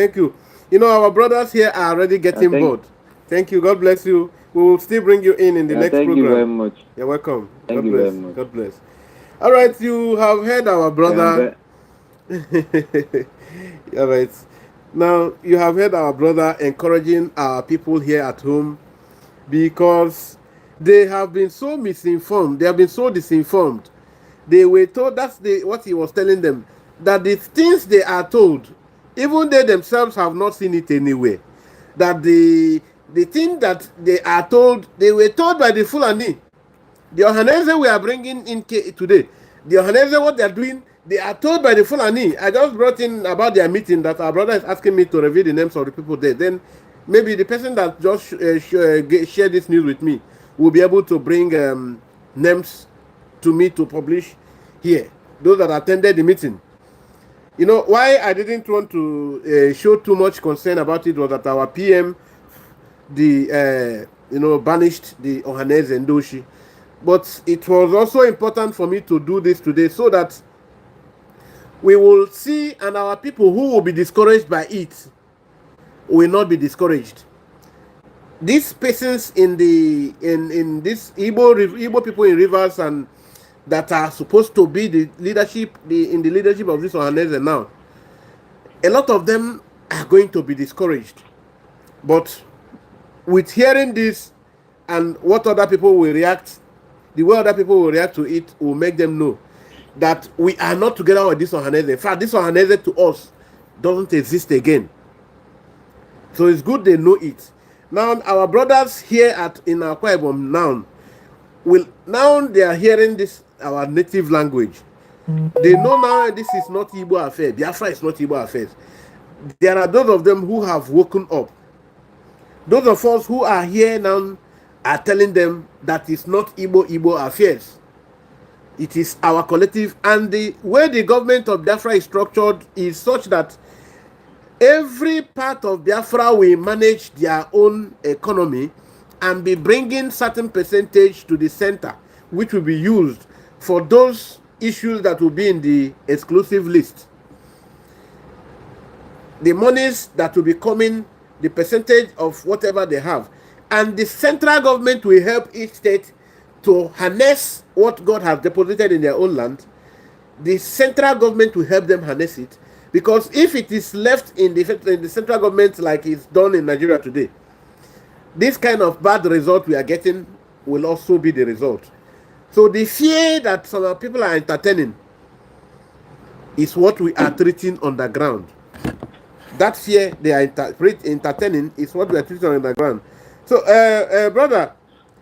You know, our brothers here are already getting bored. Thank you. God bless you. We will still bring you in the next program. Thank you very much. You're welcome. Thank you very much. God bless. All right, you have heard our brother. All right. Now, you have heard our brother encouraging our people here at home because they have been so misinformed. They have been so disinformed. They were told, what he was telling them, that the things they are told, even they themselves have not seen it anywhere. That the thing that they are told, they were told by the Fulani. The Ohaneze we are bringing in today, The Ohaneze, what they're doing, they are told by the Fulani. I just brought in about their meeting that our brother is asking me to reveal the names of the people there. Then maybe the person that just shared this news with me will be able to bring names to me to publish here. Those that attended the meeting. You know, why I didn't want to show too much concern about it was that our PM, banished the Ohaneze and Ndioshi. But it was also important for me to do this today so that we will see, and our people who will be discouraged by it will not be discouraged. These persons in this Igbo people in rivers and that are supposed to be the leadership, in the leadership of this Ohaneze now, a lot of them are going to be discouraged. But with hearing this and what other people will react, the way other people will react to it will make them know that we are not together with this Ohaneze. In fact, this Ohaneze to us doesn't exist again. So it's good they know it. Now, our brothers here in Akwa Ibom now they are hearing this, our native language. They know now this is not Igbo affair. Biafra is not Igbo affairs. There are those of them who have woken up. Those of us who are here now are telling them that it's not Igbo affairs. It is our collective, and the way the government of Biafra is structured is such that every part of Biafra will manage their own economy and be bringing certain percentage to the center, which will be used for those issues that will be in the exclusive list. The monies that will be coming, the percentage of whatever they have, and the central government will help each state to harness what God has deposited in their own land. The central government will help them harness it, because if it is left in the central government like it's done in Nigeria today, this kind of bad result we are getting will also be the result. So the fear that some people are entertaining is what we are treating on the ground. That fear they are entertaining is what we are treating on the ground. So, brother,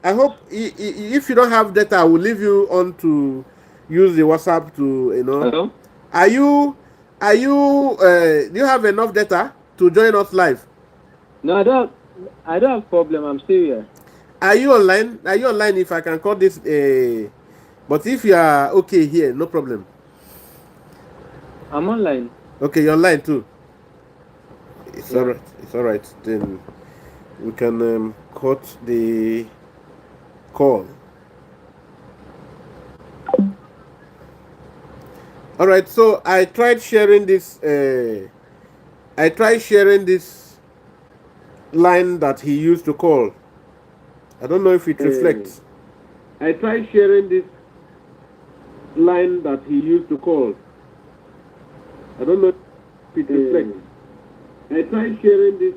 I hope if you don't have data, I will leave you on to use the WhatsApp to, Hello? Do you have enough data to join us live? No, I don't have problem. I'm still here. Are you online? Are you online if I can call this? But if you are okay here, no problem. I'm online. Okay, you're online too. It's all right. It's all right. Then we can cut the call. All right. So I tried sharing this. Line that he used to call. I don't know if it reflects. I tried sharing this line that he used to call. I don't know if it reflects. I tried sharing this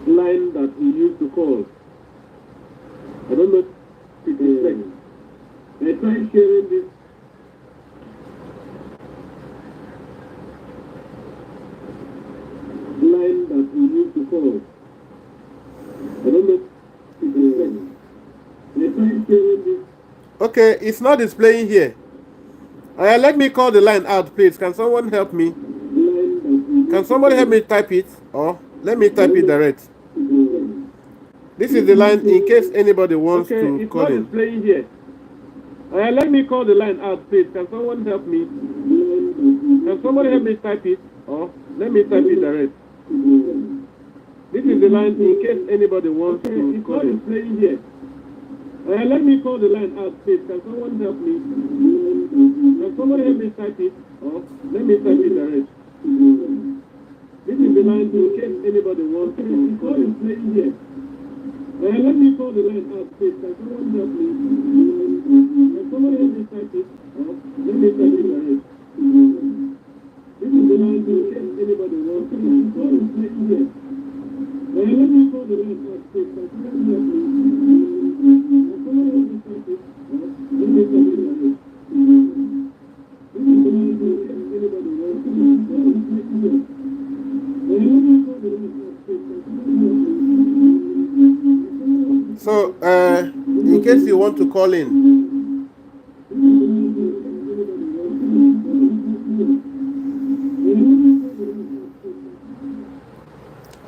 line that he used to call. I don't know if it reflects. I tried sharing this line that we used to call. I don't know if it reflects. I tried sharing this. Okay, it's not displaying here. Let me call the line out, please. Can someone help me? Can somebody help me type it? Or let me type it direct. This is the line in case anybody wants to call in. It's not displaying here. Let me call the line out, please. Can someone help me? Can somebody help me type it? Or let me type it direct. This is the line in case anybody wants to call in. It's not displaying here. Let me call the line out, please. Can someone help me? Can somebody help me type it? Or let me type it direct. This is the line in case anybody wants to call in. It's not displaying here. Let me call the line out, please. Can someone help me? Can somebody help me type it? Or let me type it direct. This is the line in case anybody wants to call in. It's not displaying here. Let me call the line out, please. Can somebody help me? So, in case you want to call in,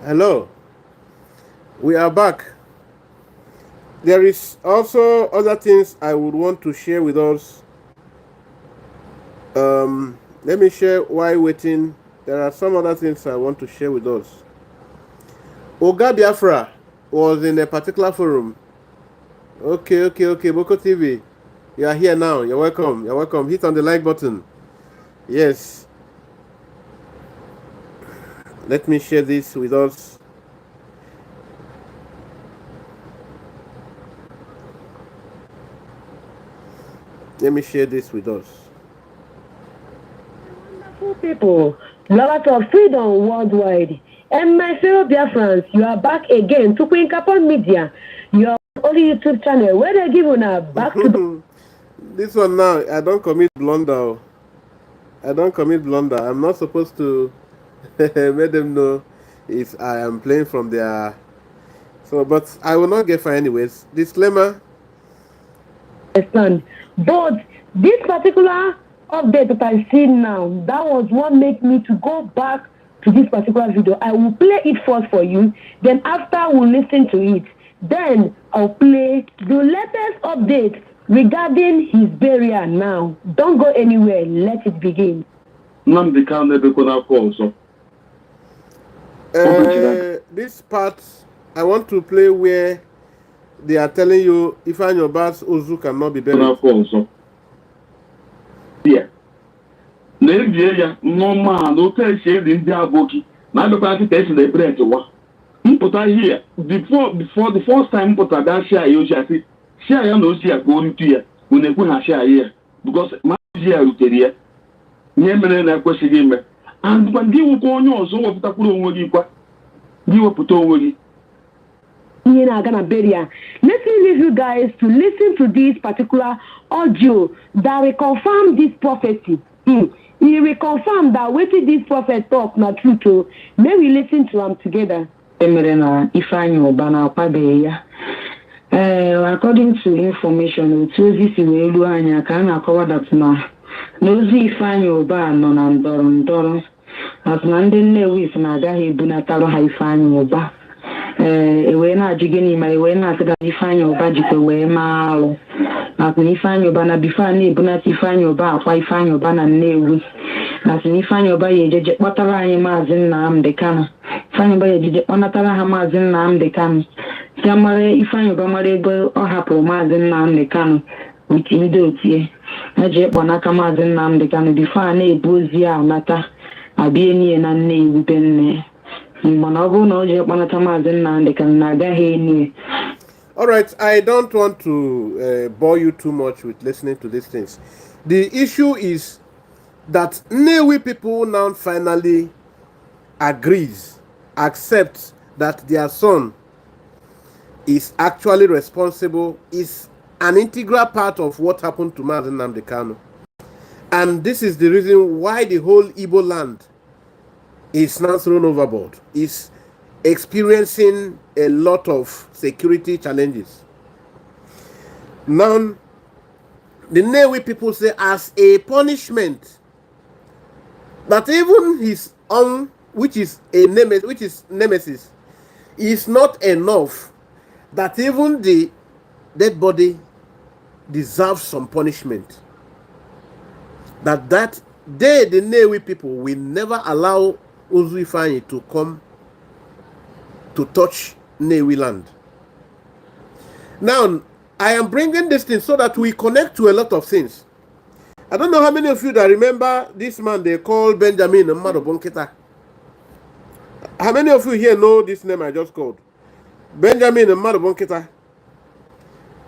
hello, we are back. There is also other things I would want to share with us. Let me share while waiting. There are some other things I want to share with us. Oga Biafra was in a particular forum. Okay. Boko TV. You are here now. You're welcome. You're welcome. Hit on the like button. Yes. Let me share this with us. Let me share this with us. Wonderful people, lovers of freedom worldwide, and my fellow Biafrans, you are back again to Queen Capon Media, your only YouTube channel where they give you back to This one now, I don't commit blunder. I'm not supposed to let them know if I am playing from their. So, but I will not get fine anyways. Disclaimer. understand. But this particular update that I see now, that was what made me to go back to this particular video. I will play it first for you. Then after we'll listen to it. Then I'll play the latest update regarding his burial now. Don't go anywhere. Let it begin. This part I want to play where they are telling you if your Bas Ozu cannot be buried. Yeah. Na-ebie normal na otu esi eri ndị aboki na adọkwa akịta esi na ebret wa mpụta here before the first time mpụta da share ya ozi asị share ya na ozi ya ka o rutu ya unu ekwe ha share ya because ma ozi ya rutere ya ihe mere na ekwesịghị ime and kwa ndị nwekwa onye ọzọ wepụtakwuru onwe gị kwa gị wepụta onwe gị. Let me leave you guys to listen to this particular audio that will confirm this prophecy. He will confirm that what this prophet talk not true to. May we listen to them together. According to information, Divisive can cover that now. Nozi Ifeanyi Oba no na ndọrọ as na ndị Nnewi na agaghị ebunatara ha Ifeanyi Oba. Ewe na-ajụ gịnị ma ewe na-asị na Ifeanyi Oba jikwa wee maa alụ maka na Ifeanyi Oba na bifo a na-ebunata Ifeanyi Oba akwa Ifeanyi Oba na Nnewi na sị na Ifeanyi Oba ya ejeje kpọtara anyị Maazị Nnamdi Kanu. Ifeanyi Oba ya ejeje kpọnatara ha Maazị Nnamdi Kanu si amara Ifeanyi Oba mara ebe ọ hapụrụ Maazị Nnamdi Kanu witi ndị otie eje kpọnaka Maazị Nnamdi Kanu bifo a na-ebu ozi a nata abịa enyi na Nnewi be nne. All right, I don't want to bore you too much with listening to these things. The issue is that Nnewi people now finally accept that their son is actually responsible, is an integral part of what happened to Maazị Nnamdi Kanu. And this is the reason why the whole Igbo land is now thrown overboard, is experiencing a lot of security challenges. Now, the Nnewi people say as a punishment that even his own, which is nemesis, is not enough, that even the dead body deserves some punishment. That they, the Nnewi people, will never allow Ozu Ifeanyi to come to touch Nnewi land. Now, I am bringing this thing so that we connect to a lot of things. I don't know how many of you that remember this man they call Benjamin Mmadubonkita. How many of you here know this name I just called? Benjamin Mmadubonkita.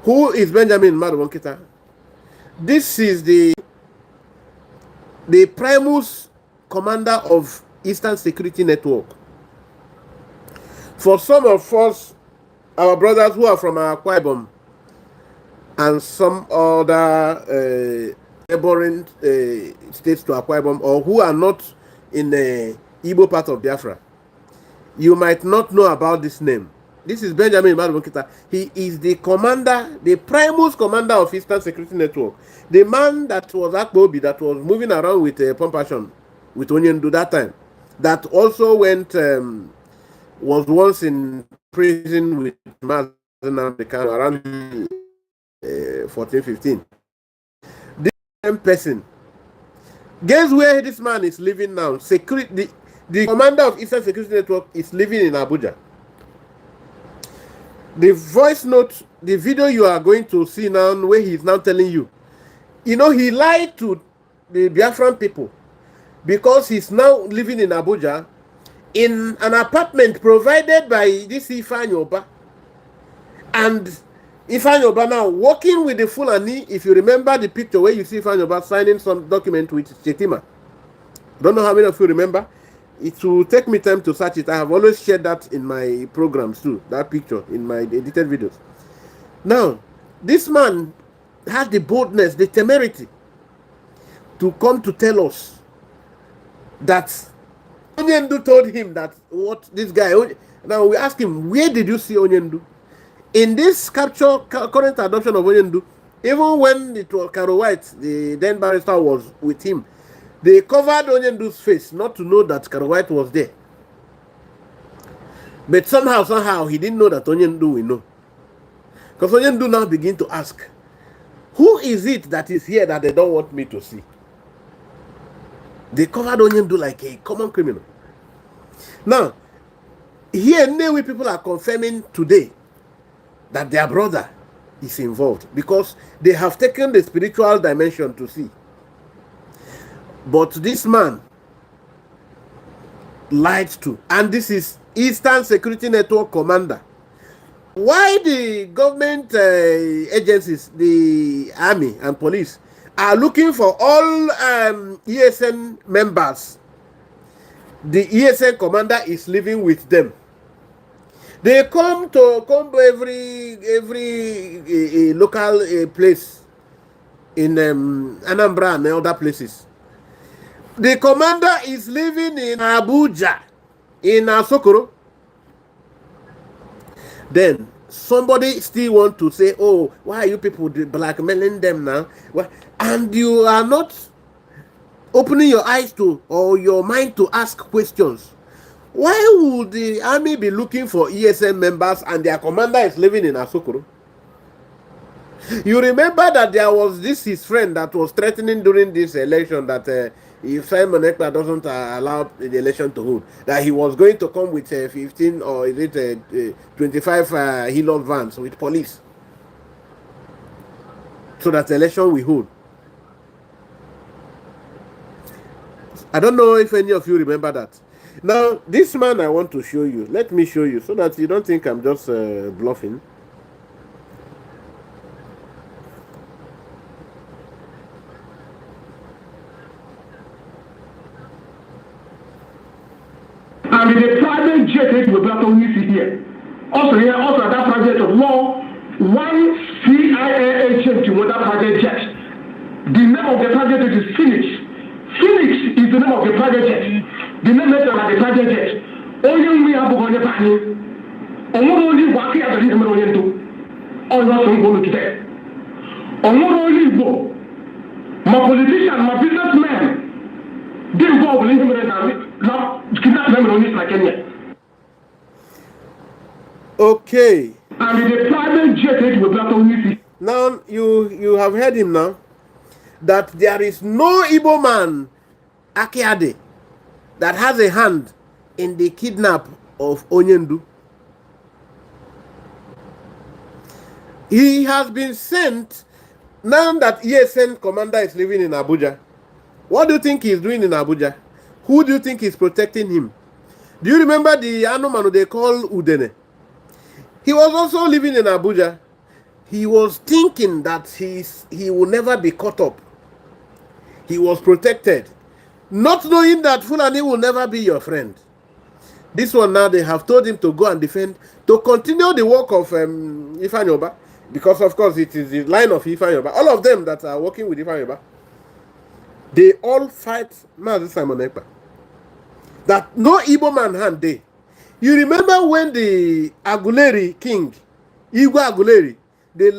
Who is Benjamin Mmadubonkita? This is the primus commander of Eastern Security Network. For some of us, our brothers who are from Akwa Ibom and some other neighboring states to Akwa Ibom, or who are not in the Igbo part of Biafra, you might not know about this name. This is Benjamin Madubukita. He is the commander, the primus commander of Eastern Security Network. The man that was Akbobi, that was moving around with a pump action with Onyendu that time. That also went, was once in prison with Mazen around 14, 15. This same person. Guess where this man is living now? The commander of Eastern Security Network is living in Abuja. The voice note, the video you are going to see now, where he is now telling you, he lied to the Biafran people because he's now living in Abuja in an apartment provided by this Ifeanyi Oba. And Ifeanyi Oba now working with the Fulani. If you remember the picture where you see Ifeanyi Oba signing some document with Chetima. Don't know how many of you remember. It will take me time to search it. I have always shared that in my programs too, that picture in my edited videos. Now, this man has the boldness, the temerity to come to tell us that Onyendu told him that what this guy. Now we ask him, where did you see Onyendu? In this current adoption of Onyendu, even when it was Caro White, the then barrister, was with him, they covered Onyendu's face not to know that Caro White was there. But somehow, he didn't know that Onyendu will know. Because Onyendu now begin to ask, who is it that is here that they don't want me to see? They covered Onyendu like a common criminal. Now, here Nnewi people are confirming today that their brother is involved because they have taken the spiritual dimension to see. But this man lied to, and this is Eastern Security Network commander. Why the government agencies, the army and police, are looking for all ESN members? The ESN commander is living with them. They come to every local place in Anambra and other places. The commander is living in Abuja, in Asokoro. Then somebody still want to say, oh, why are you people blackmailing them now? And you are not opening your eyes to or your mind to ask questions. Why would the army be looking for ESN members and their commander is living in Asokoro? You remember that there was his friend that was threatening during this election that if Simon Ekpa doesn't allow the election to hold, that he was going to come with 15 or is it 25 Hilux vans with police so that the election will hold. I don't know if any of you remember that. Now, this man I want to show you. Let me show you so that you don't think I'm just bluffing. And in the private jet that we got on here. Also that project of law, one CIA agent to that private jet. The name of the private jet is Phoenix. Phoenix is the name of the private jet. The name of the private jet. Only we have on the panel. Only what we have to do. All not going to today. Only go. My politician, my businessman. Okay. And the private jet. Now you have heard him now that there is no Ibom man, Akiade, that has a hand in the kidnap of Onyendu. He has been sent now that ESN commander is living in Abuja. What do you think he's doing in Abuja? Who do you think is protecting him? Do you remember the Anomanu they call Udene? He was also living in Abuja. He was thinking that he will never be caught up. He was protected. Not knowing that Fulani will never be your friend. This one now they have told him to go and defend, to continue the work of Ifeanyi Oba, because of course it is the line of Ifeanyi Oba. All of them that are working with Ifeanyi Oba, they all fight Mazi Simon Ekpa. That no Igbo man hand there. You remember when the Aguleri king, Igwe Aguleri, the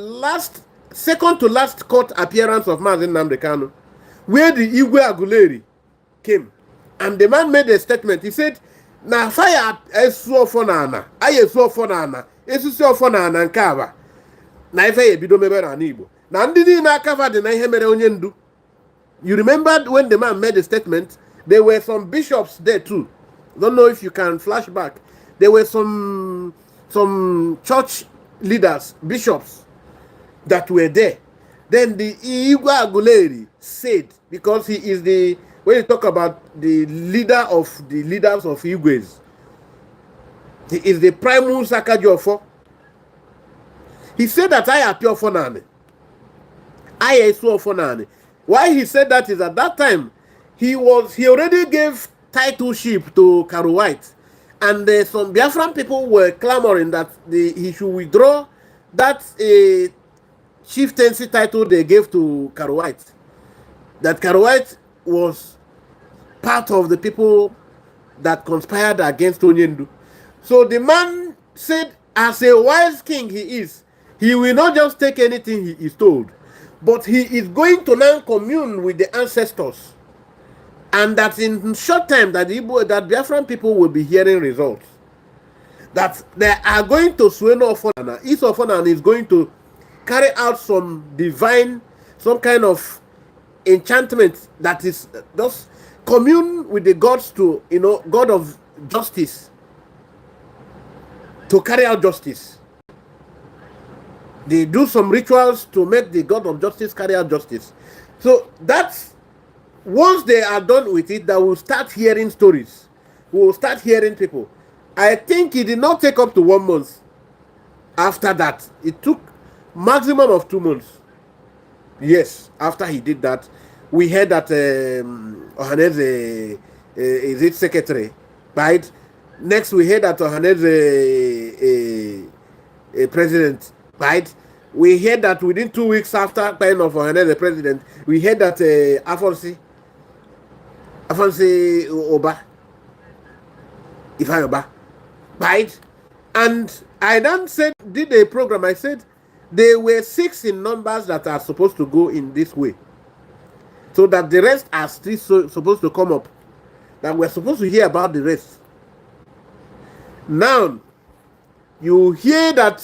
second to last court appearance of Mazi Nnamdi Kanu, where the Igwe Aguleri came, and the man made a statement. He said, "Na fire esuo for nana, aye esuo for nana, esuo for nana nkaba, na ife ebido mebe na Igbo. Na ndị niile akava dị na ihe mere onye ndu." You remember when the man made the statement? There were some bishops there too. Don't know if you can flash back. There were some church leaders, bishops that were there. Then the Igwe Aguleri said, because he is the, when you talk about the leader of the leaders of Igwes, he is the primus Sakajofo. He said that I appear for Nani. I saw for Nani. Why he said that is at that time, he already gave titleship to Karu White. And some Biafran people were clamoring that he should withdraw that chieftaincy title they gave to Karu White. That Karu White was part of the people that conspired against Onyendu. So the man said, as a wise king he is, he will not just take anything he is told, but he is going to now commune with the ancestors. And that in short time that Biafran people will be hearing results. That they are going to Sueno Ofonana. East Ofonana is going to carry out some divine, some kind of enchantment that is just commune with the gods to, God of justice, to carry out justice. They do some rituals to make the God of justice carry out justice. So that's, once they are done with it, that will start hearing stories. We will start hearing people. I think it did not take up to 1 month. After that, it took maximum of 2 months. Yes, after he did that, we heard that Ohaneze is its secretary, right? Next, we heard that Ohaneze president, right? We heard that within 2 weeks after time of Ohaneze president, we heard that Afonsi Oba, Ifeanyi Oba, right? And I then did a program. I said there were 6 in numbers that are supposed to go in this way, so that the rest are still supposed to come up. That we're supposed to hear about the rest. Now you hear that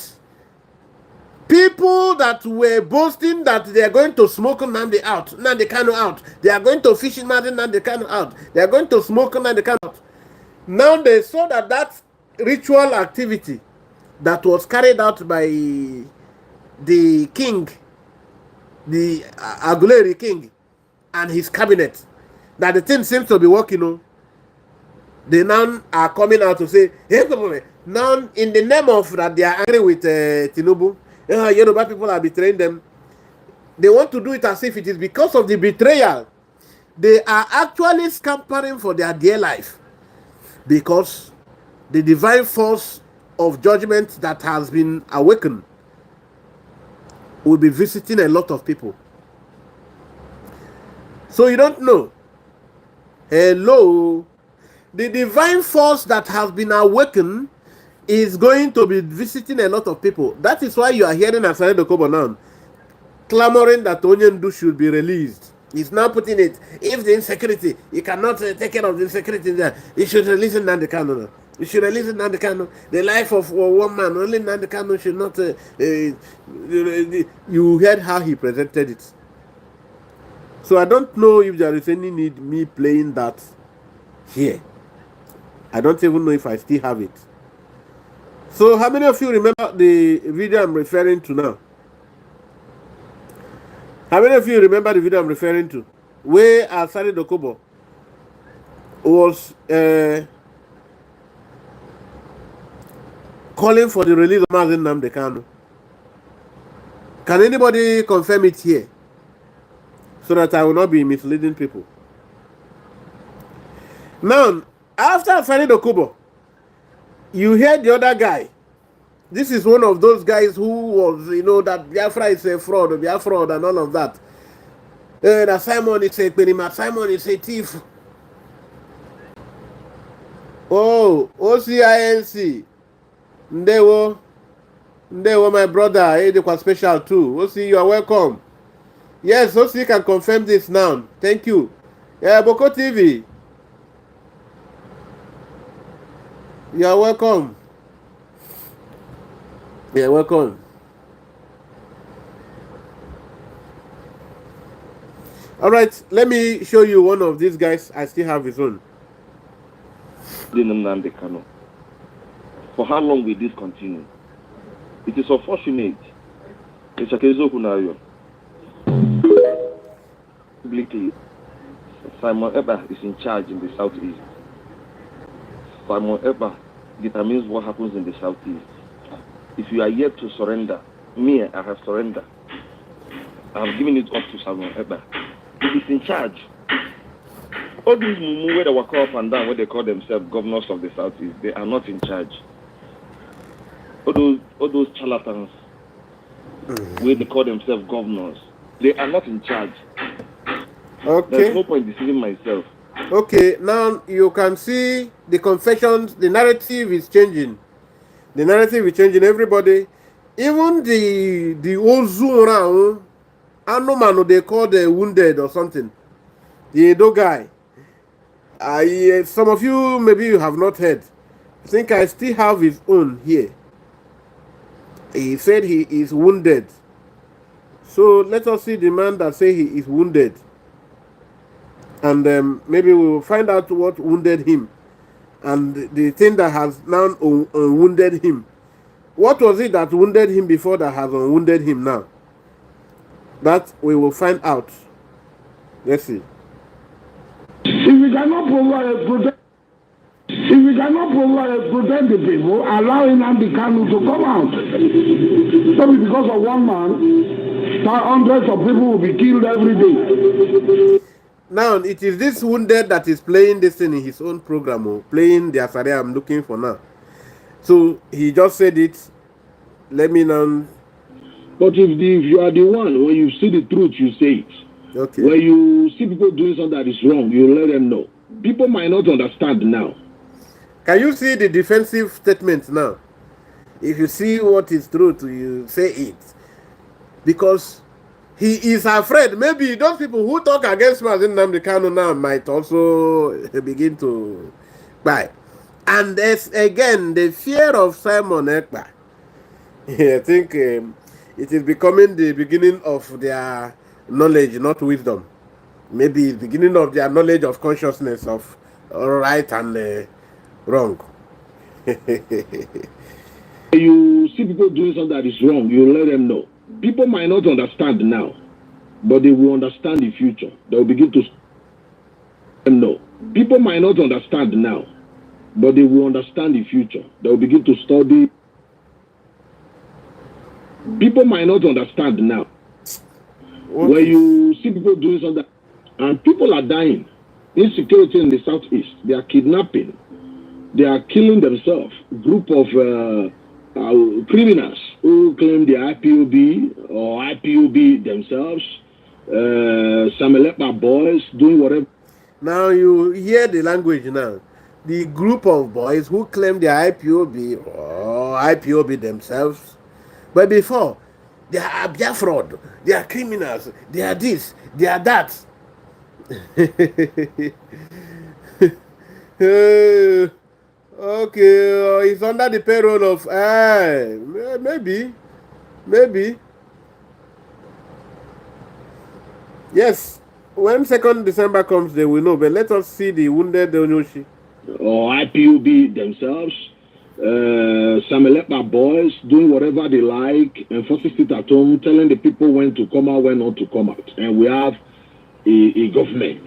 people that were boasting that they are going to smoke Nnamdi Kanu out, they are going to fish Nnamdi Kanu out, they are going to smoke Nnamdi Kanu out. Now they saw that ritual activity that was carried out by the king, the Aguleri king, and his cabinet, that the thing seems to be working on. They now are coming out to say, hey, now in the name of that they are angry with Tinubu, Yoruba people are betraying them. They want to do it as if it is because of the betrayal. They are actually scampering for their dear life, because the divine force of judgment that has been awakened will be visiting a lot of people. So you don't know. Hello. The divine force that has been awakened is going to be visiting a lot of people. That is why you are hearing Asare Dokubo now clamoring that Onyendu should be released. He's now putting it, if the insecurity, he cannot take care of the insecurity there, he should release Nnamdi Kanu. He should release Nnamdi Kanu. The life of one man, only Nnamdi Kanu should not... you heard how he presented it. So I don't know if there is any need me playing that here. I don't even know if I still have it. So how many of you remember the video I'm referring to now? How many of you remember the video I'm referring to? Where Asare Dokubo was calling for the release of Mazi Nnamdi Kanu. Can anybody confirm it here, so that I will not be misleading people? Now, after Asare Dokubo, you hear the other guy. This is one of those guys who was, that Biafra is a fraud, and all of that. That Simon is a penima, Simon is a thief. Oh, OCINC. Ndewo. Ndewo, my brother. Hey, they were special too. OC, you are welcome. Yes, OC can confirm this now. Thank you. Yeah, Boko TV. You are welcome. Yeah, welcome. All right, let me show you one of these guys. I still have his own. For how long will this continue? It is unfortunate. Publicly, Simon Eber is in charge in the southeast. Simon Eber determines what happens in the southeast. If you are yet to surrender, me, I have surrendered. I have given it up to Simon Eber. He is in charge. All these mumu where they walk up and down, where they call themselves governors of the southeast, they are not in charge. All those charlatans, where they call themselves governors, they are not in charge. Okay. There's no point deceiving myself. Okay, now you can see the confessions, the narrative is changing. The narrative is changing, everybody. Even the Ozu around, Anomano, they call the wounded or something. The Edo guy. Some of you, maybe you have not heard. I think I still have his own here. He said he is wounded. So let us see the man that say he is wounded. And maybe we will find out what wounded him. And the thing that has now wounded him. What was it that wounded him before that has unwounded him now? That we will find out. Let's see. If we cannot protect the people, allowing Nnamdi Kanu to come out. Maybe because of one man, hundreds of people will be killed every day. Now, it is this wounded that is playing this thing in his own program, playing the Asare I'm looking for now. So he just said it. Let me know. But if you are the one, when you see the truth, you say it. Okay. When you see people doing something that is wrong, you let them know. People might not understand now. Can you see the defensive statement now? If you see what is truth, you say it. Because he is afraid. Maybe those people who talk against Mazin Nnamdi Kanu now might also begin to buy. And there's again the fear of Simon Ekpa. I think it is becoming the beginning of their knowledge, not wisdom. Maybe the beginning of their knowledge of consciousness of right and wrong. You see people doing something that is wrong, you let them know. People might not understand now, but they will understand in future. They will begin to know. People might not understand now, but they will understand in future. They will begin to study. People might not understand now. Okay. When you see people doing something, and people are dying, insecurity in the southeast, they are kidnapping, they are killing themselves. Group of criminals who claim they are IPOB or IPOB themselves, Samelepa boys doing whatever. Now you hear the language now. The group of boys who claim they are IPOB or IPOB themselves. But before, they are fraud, they are criminals, they are this, they are that. Okay, it's under the payroll of maybe. Yes, when 2nd December comes, they will know. But let us see the wounded Ndioshi. Or IPOB themselves, Samelepa boys doing whatever they like, enforcing it at home, telling the people when to come out, when not to come out. And we have a government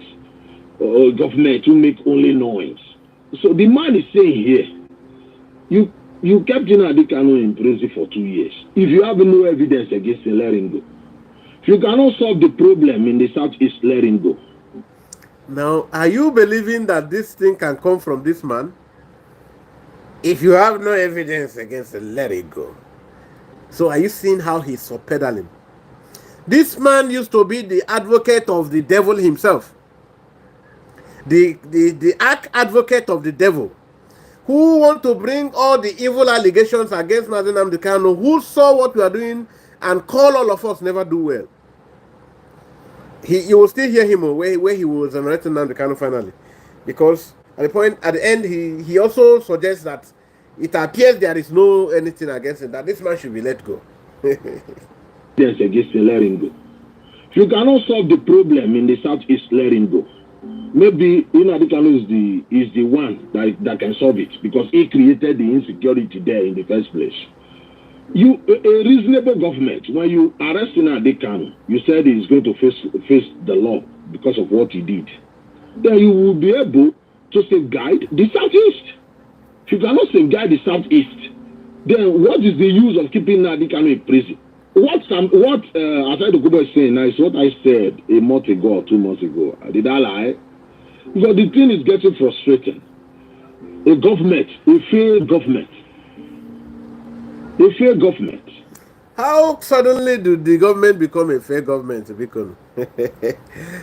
who make only noise. So the man is saying here, you kept Nnamdi Kanu in prison for 2 years. If you have no evidence against him, let him go. If you cannot solve the problem in the southeast, let him go. Now, are you believing that this thing can come from this man? If you have no evidence against it, let it go. So are you seeing how he's so pedaling? This man used to be the advocate of the devil himself. The arch advocate of the devil. who want to bring all the evil allegations against Nnamdi Kanu, who saw what we are doing and call all of us never do well. You will still hear him where he was exonerating Nnamdi Kanu finally, because at the end he also suggests that it appears there is no anything against him, that this man should be let go. Yes, against letting go. If you cannot solve the problem in the southeast, let him go. Maybe Nnamdi Kanu is the one that can solve it, because he created the insecurity there in the first place. A reasonable government, when you arrest Nnamdi Kanu, you said he is going to face the law because of what he did. Then you will be able to safeguard the southeast. If you cannot safeguard the southeast, then what is the use of keeping Nnamdi Kanu in prison? What Asai Dokubo is saying now is what I said a month ago or 2 months ago. Did I lie? Because the thing is getting frustrating. A failed government. How suddenly did the government become a failed government? Because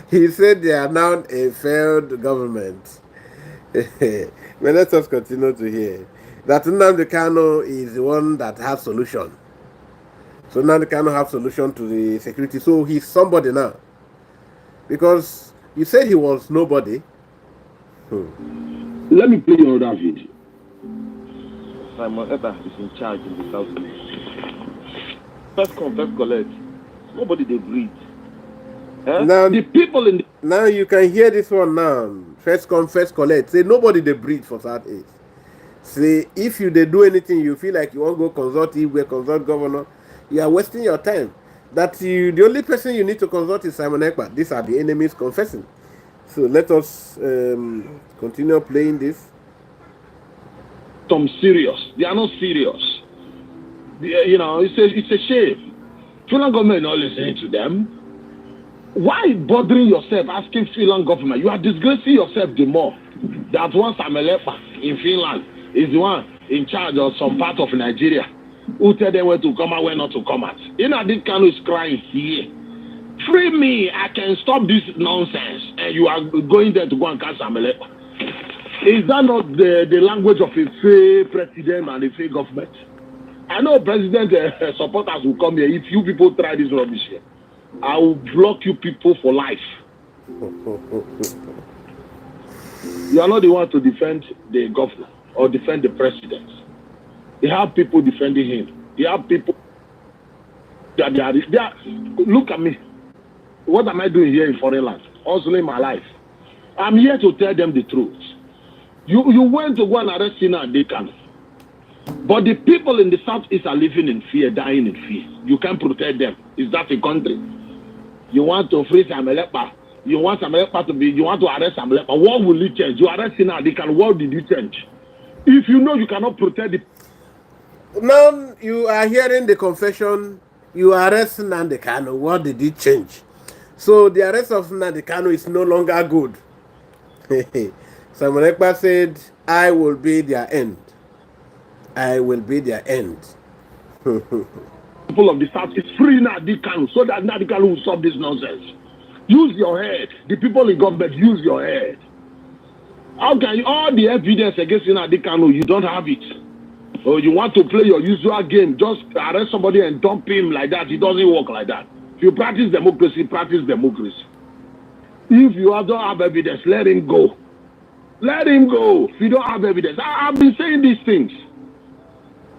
he said they are now a failed government. But let us continue to hear that Nnamdi Kanu is the one that has solution. So now they cannot have solution to the security. So he's somebody now. Because you said he was nobody. Let me play another video. Simon Eba is in charge in the southeast. First come, first collect. Nobody they breathe. Now the people in now you can hear this one now. First come, first collect. Say nobody they breathe for Southeast. Say if they do anything, you feel like you want to go consult Igwe, consult governor. You are wasting your time. The only person you need to consult is Simon Ekpa. These are the enemies confessing. So let us continue playing this. Some serious. They are not serious. It's a shame. Fulani government not listening to them. Why bothering yourself asking Fulani government? You are disgracing yourself the more. That one Samuel Ekpa in Finland is the one in charge of some part of Nigeria. Who tell them where to come out, where not to come out. Nnamdi Kanu is crying here. Free me, I can stop this nonsense. And you are going there to go and catch Samuel Ekpa. Is that not the language of a fair president and a fair government? I know president supporters will come here. If you people try this rubbish here, I will block you people for life. You are not the one to defend the governor or defend the president. You have people defending him. You have people that they are. Look at me. What am I doing here in foreign land? Hustling my life. I'm here to tell them the truth. You went to go and arrest Nnamdi Kanu. But the people in the southeast are living in fear, dying in fear. You can't protect them. Is that a country? You want to free Samuel Ekpa. You want Samuel Ekpa to be. You want to arrest Samuel Ekpa. What will it change? You arrest Nnamdi Kanu. What did you change? If you know you cannot protect the. Now you are hearing the confession. You arrest Nnamdi Kanu. What did it change? So the arrest of Nnamdi Kanu is no longer good. Simon Ekpa said, "I will be their end. I will be their end." People of the south is free Nnamdi Kanu so that Nnamdi Kanu will stop this nonsense. Use your head. The people in government, use your head. How can you, all the evidence against Nnamdi Kanu, you don't have it? Or you want to play your usual game, just arrest somebody and dump him like that. It doesn't work like that. If you practice democracy, practice democracy. If you don't have evidence, let him go. Let him go. If you don't have evidence, I've been saying these things.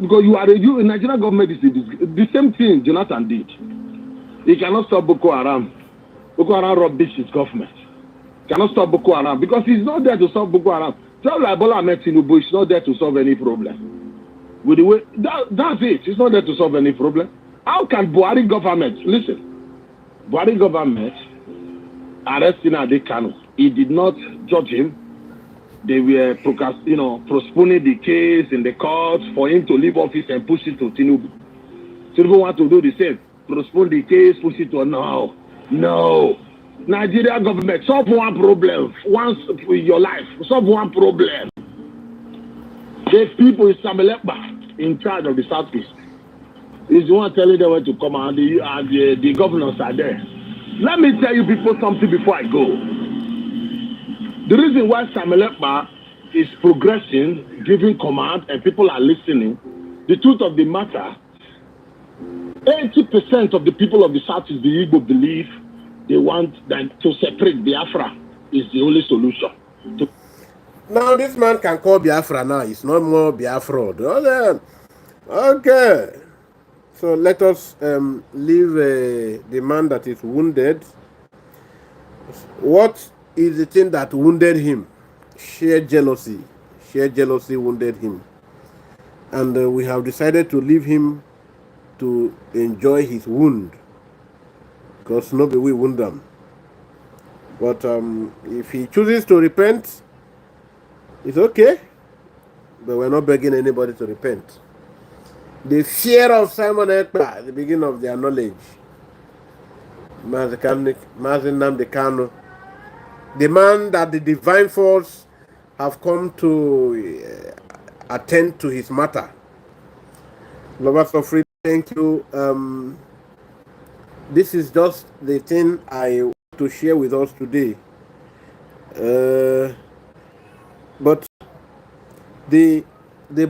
Because the Nigerian government is the same thing Jonathan did. He cannot stop Boko Haram. Boko Haram rubbish his government. He cannot stop Boko Haram because he's not there to solve Boko Haram. Just like Bola Ahmed Tinubu is not there to solve any problem. With the way that's it. It's not there to solve any problem. How can Buhari government Buhari government arrest Nnamdi Kanu? He did not judge him. They were postponing the case in the court for him to leave office and push it to Tinubu. Tinubu want to do the same. Postpone the case, push it to no. Nigeria government, solve one problem once in your life. Solve one problem. The people in Samuel Ekpa in charge of the southeast is the one telling them where to come and the governors are there. Let me tell you people something before I go. The reason why Samuel Ekpa is progressing, giving command, and people are listening. The truth of the matter, 80% of the people of the South is the Igbo believe they want them to separate Biafra is the only solution. Now this man can call Biafra now. It's not more Biafra. Okay. So let us leave the man that is wounded. What is the thing that wounded him? Sheer jealousy. Sheer jealousy wounded him. And we have decided to leave him to enjoy his wound. Because nobody will wound him. But if he chooses to repent, it's okay. But we're not begging anybody to repent. The fear of Simon Ekpa at the beginning of their knowledge. Mazi Nnamdi Kanu, the man that the divine force have come to attend to his matter. Lovers of freedom, thank you. This is just the thing I want to share with us today. But the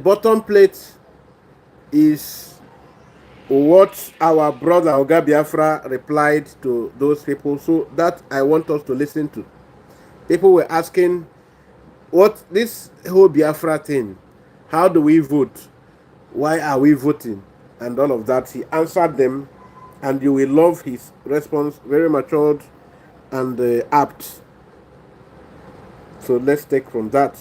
bottom plate is what our brother Oga Biafra replied to those people. So that I want us to listen to. People were asking, what this whole Biafra thing, how do we vote? Why are we voting? And all of that. He answered them, and you will love his response, very matured and apt. So let's take from that.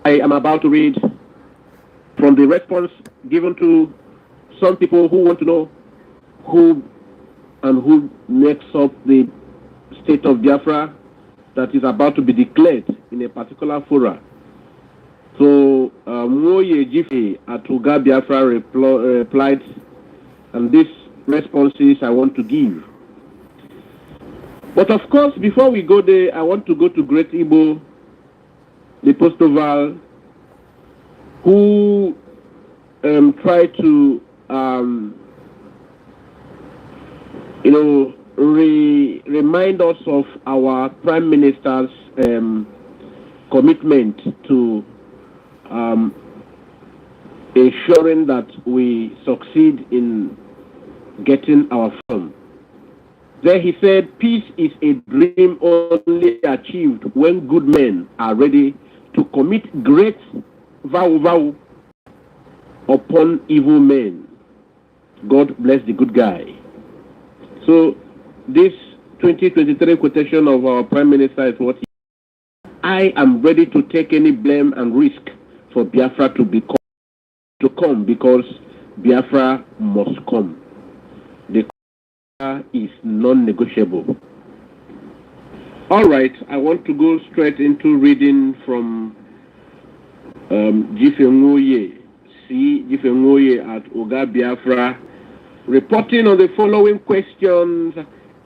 I am about to read from the response given to some people who want to know who makes up the state of Biafra that is about to be declared in a particular fora. So Moye Jife at Oga Biafra replied, and these responses I want to give. But of course, before we go there, I want to go to Great Igbo, the Postoval, who try to remind us of our Prime Minister's commitment to ensuring that we succeed in getting our freedom. There he said, peace is a dream only achieved when good men are ready to commit great vow upon evil men. God bless the good guy. So this 2023 quotation of our Prime Minister is what he said. I am ready to take any blame and risk for Biafra to come because Biafra must come. The is non-negotiable. All right, I want to go straight into reading from Jife Ngoye at Oga Biafra, reporting on the following questions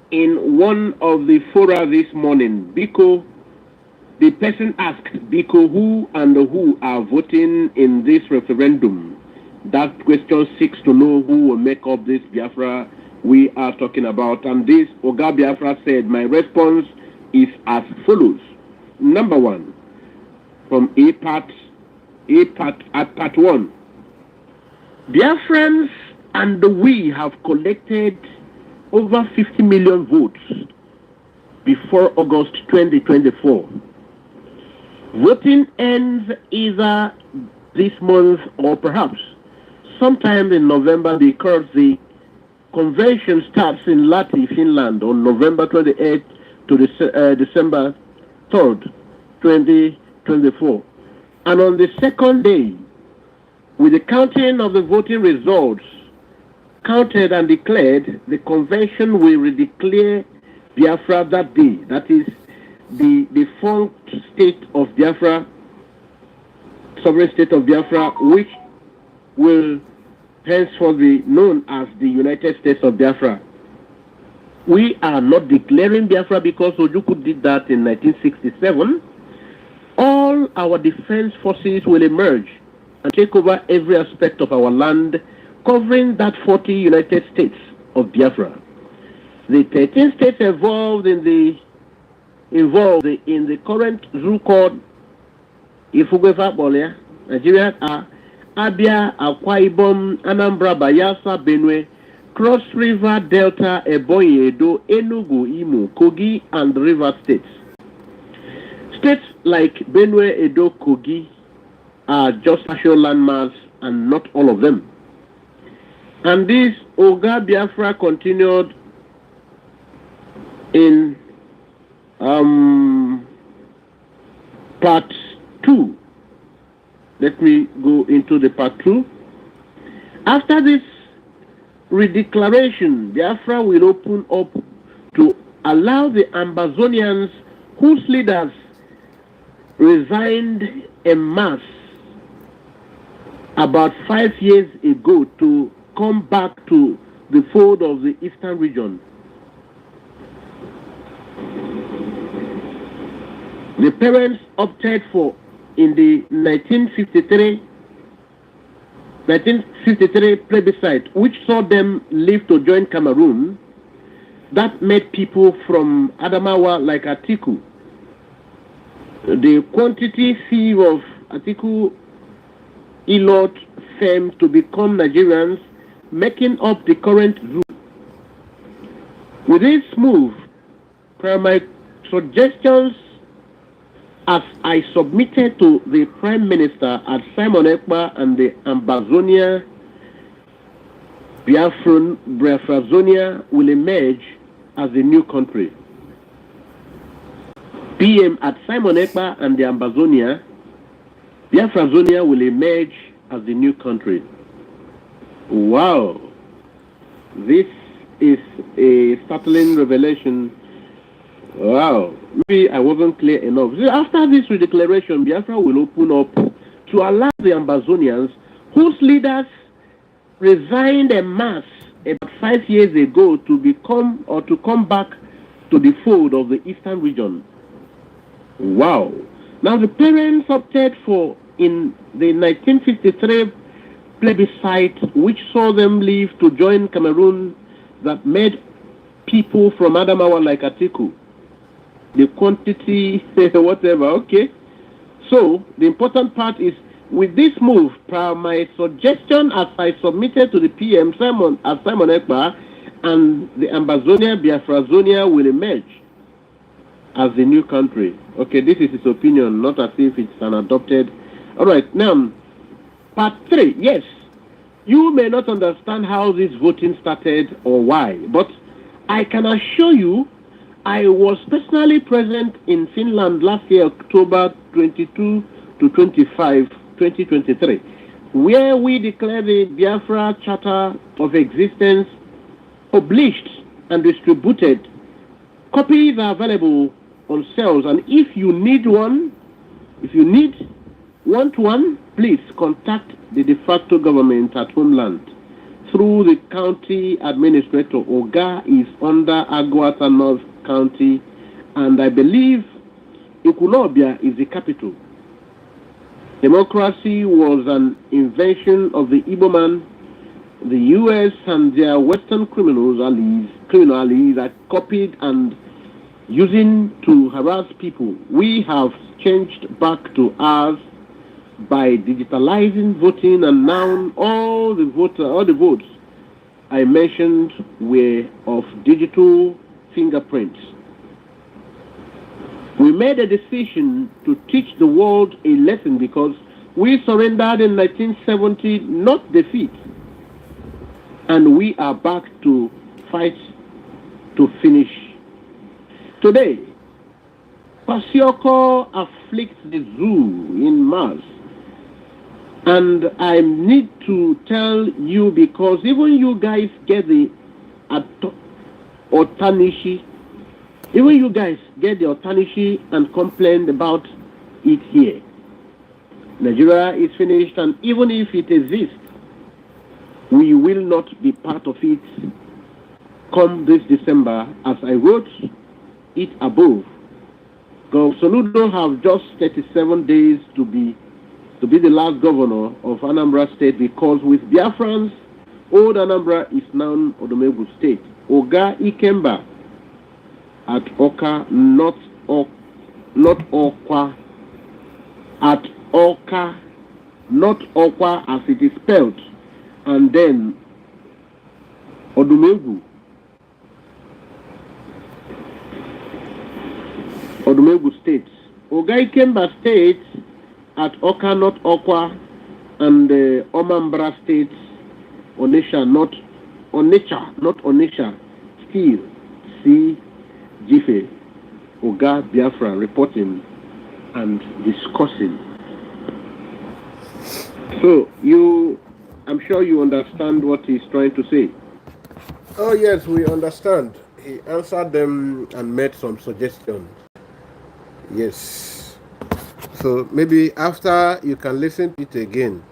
in one of the fora this morning. Biko, the person asked, Biko, who are voting in this referendum? That question seeks to know who will make up this Biafra we are talking about. And this Oga Biafra said, my response is as follows. Number one, from part 1. Biafrans and we have collected over 50 million votes before August 2024. Voting ends either this month or perhaps sometime in November, because the convention starts in Lahti, Finland on November 28th to December 3rd, 2024. And on the second day, with the counting of the voting results counted and declared, the convention will redeclare Biafra that day. That is the defunct state of Biafra, sovereign state of Biafra, which will henceforth be known as the United States of Biafra. We are not declaring Biafra because Ojukwu did that in 1967. All our defense forces will emerge and take over every aspect of our land, covering that 40 United States of Biafra. The 13 states involved in the current zoo called Ifugwefa Bolia, Nigeria are Abia, Akwa Ibom, Anambra, Bayelsa, Benue, Cross River, Delta, Ebonyi, Edo, Enugu, Imo, Kogi, and River States. States like Benue, Edo, Kogi are just partial landmass and not all of them. And this Oga Biafra continued in part 2. Let me go into the part 2. After this redeclaration, Biafra will open up to allow the Ambazonians whose leaders resigned en masse about 5 years ago to come back to the fold of the eastern region. The parents opted for, in the 1953 plebiscite, which saw them leave to join Cameroon, that made people from Adamawa like Atiku. The quantity fee of Atiku Elot firm to become Nigerians, making up the current zoo. With this move, my suggestions as I submitted to the Prime Minister at Simon Ekpa and the Ambazonia, Biafrazonia will emerge as a new country. PM at Simon Ekpa and the Ambazonia, Biafrazonia will emerge as the new country. Wow, this is a startling revelation. Wow, maybe I wasn't clear enough. So after this redeclaration, Biafra will open up to allow the Ambazonians, whose leaders resigned en masse about 5 years ago, to become or to come back to the fold of the eastern region. Wow. Now the parents opted for, in the 1953 plebiscite, which saw them leave to join Cameroon, that made people from Adamawa like Atiku. The quantity, whatever, okay. So the important part is, with this move, my suggestion as I submitted to the PM Simon Ekpa and the Ambazonia, Biafrazonia will emerge as the new country. Okay, this is his opinion, not as if it's an adopted. All right, now, part 3, yes. You may not understand how this voting started or why, but I can assure you I was personally present in Finland last year, October 22 to 25, 2023, where we declared the Biafra Charter of Existence, published and distributed. Copies are available on sales, and if you need one, one-to-one, please contact the de facto government at homeland through the county administrator. Oga is under Agwata North County, and I believe Ikulobia is the capital. Democracy was an invention of the Ibom, the US and their Western criminal allies are copied and using to harass people. We have changed back to ours by digitalizing voting, and now all the votes I mentioned were of digital fingerprints. We made a decision to teach the world a lesson because we surrendered in 1970, not defeat. And we are back to fight to finish. Today, Kwasioko afflicts the zoo in mass. And I need to tell you, because even you guys get the Otanishi, even you guys get the Otanishi and complain about it here. Nigeria is finished, and even if it exists, we will not be part of it come this December, as I wrote it above. Gov Soludo have just 37 days to be to be the last governor of Anambra State, because with Biafrans, old Anambra is now Odomegu State. Oga Ikemba at Oka, not Okwa, at Oka, not Okwa as it is spelled, and then Odomegu State. Oga Ikemba State at Oka, not Okwa, and Omambra State, Onitsha, not Onitsha, still see Jife, Oga Biafra reporting and discussing. So I'm sure you understand what he's trying to say. Oh yes, we understand. He answered them and made some suggestions. Yes. So maybe after you can listen to it again.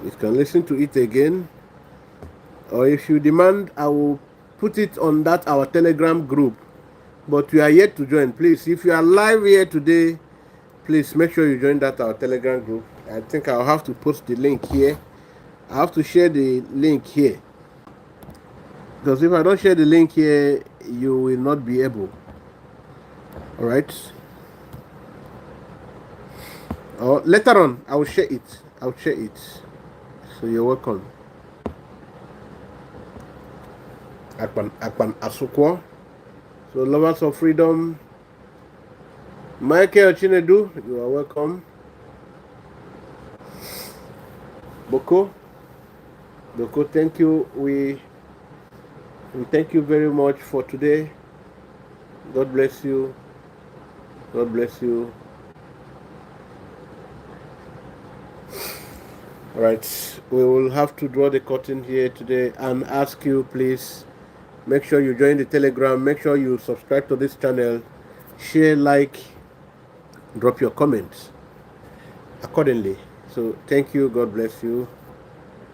You can listen to it again. Or if you demand, I will put it on that our Telegram group. But you are yet to join. Please, if you are live here today, please make sure you join that our Telegram group. I think I'll have to post the link here. I have to share the link here. Because if I don't share the link here, you will not be able. Alright? Or later on, I will share it. I'll share it. So you're welcome. Akpan Asukwo. So lovers of freedom, Michael Chinedu, you are welcome. Boko, thank you. We thank you very much for today. God bless you. God bless you. All right, we will have to draw the curtain here today and ask you, please, make sure you join the Telegram. Make sure you subscribe to this channel. Share, like, drop your comments accordingly. So thank you. God bless you.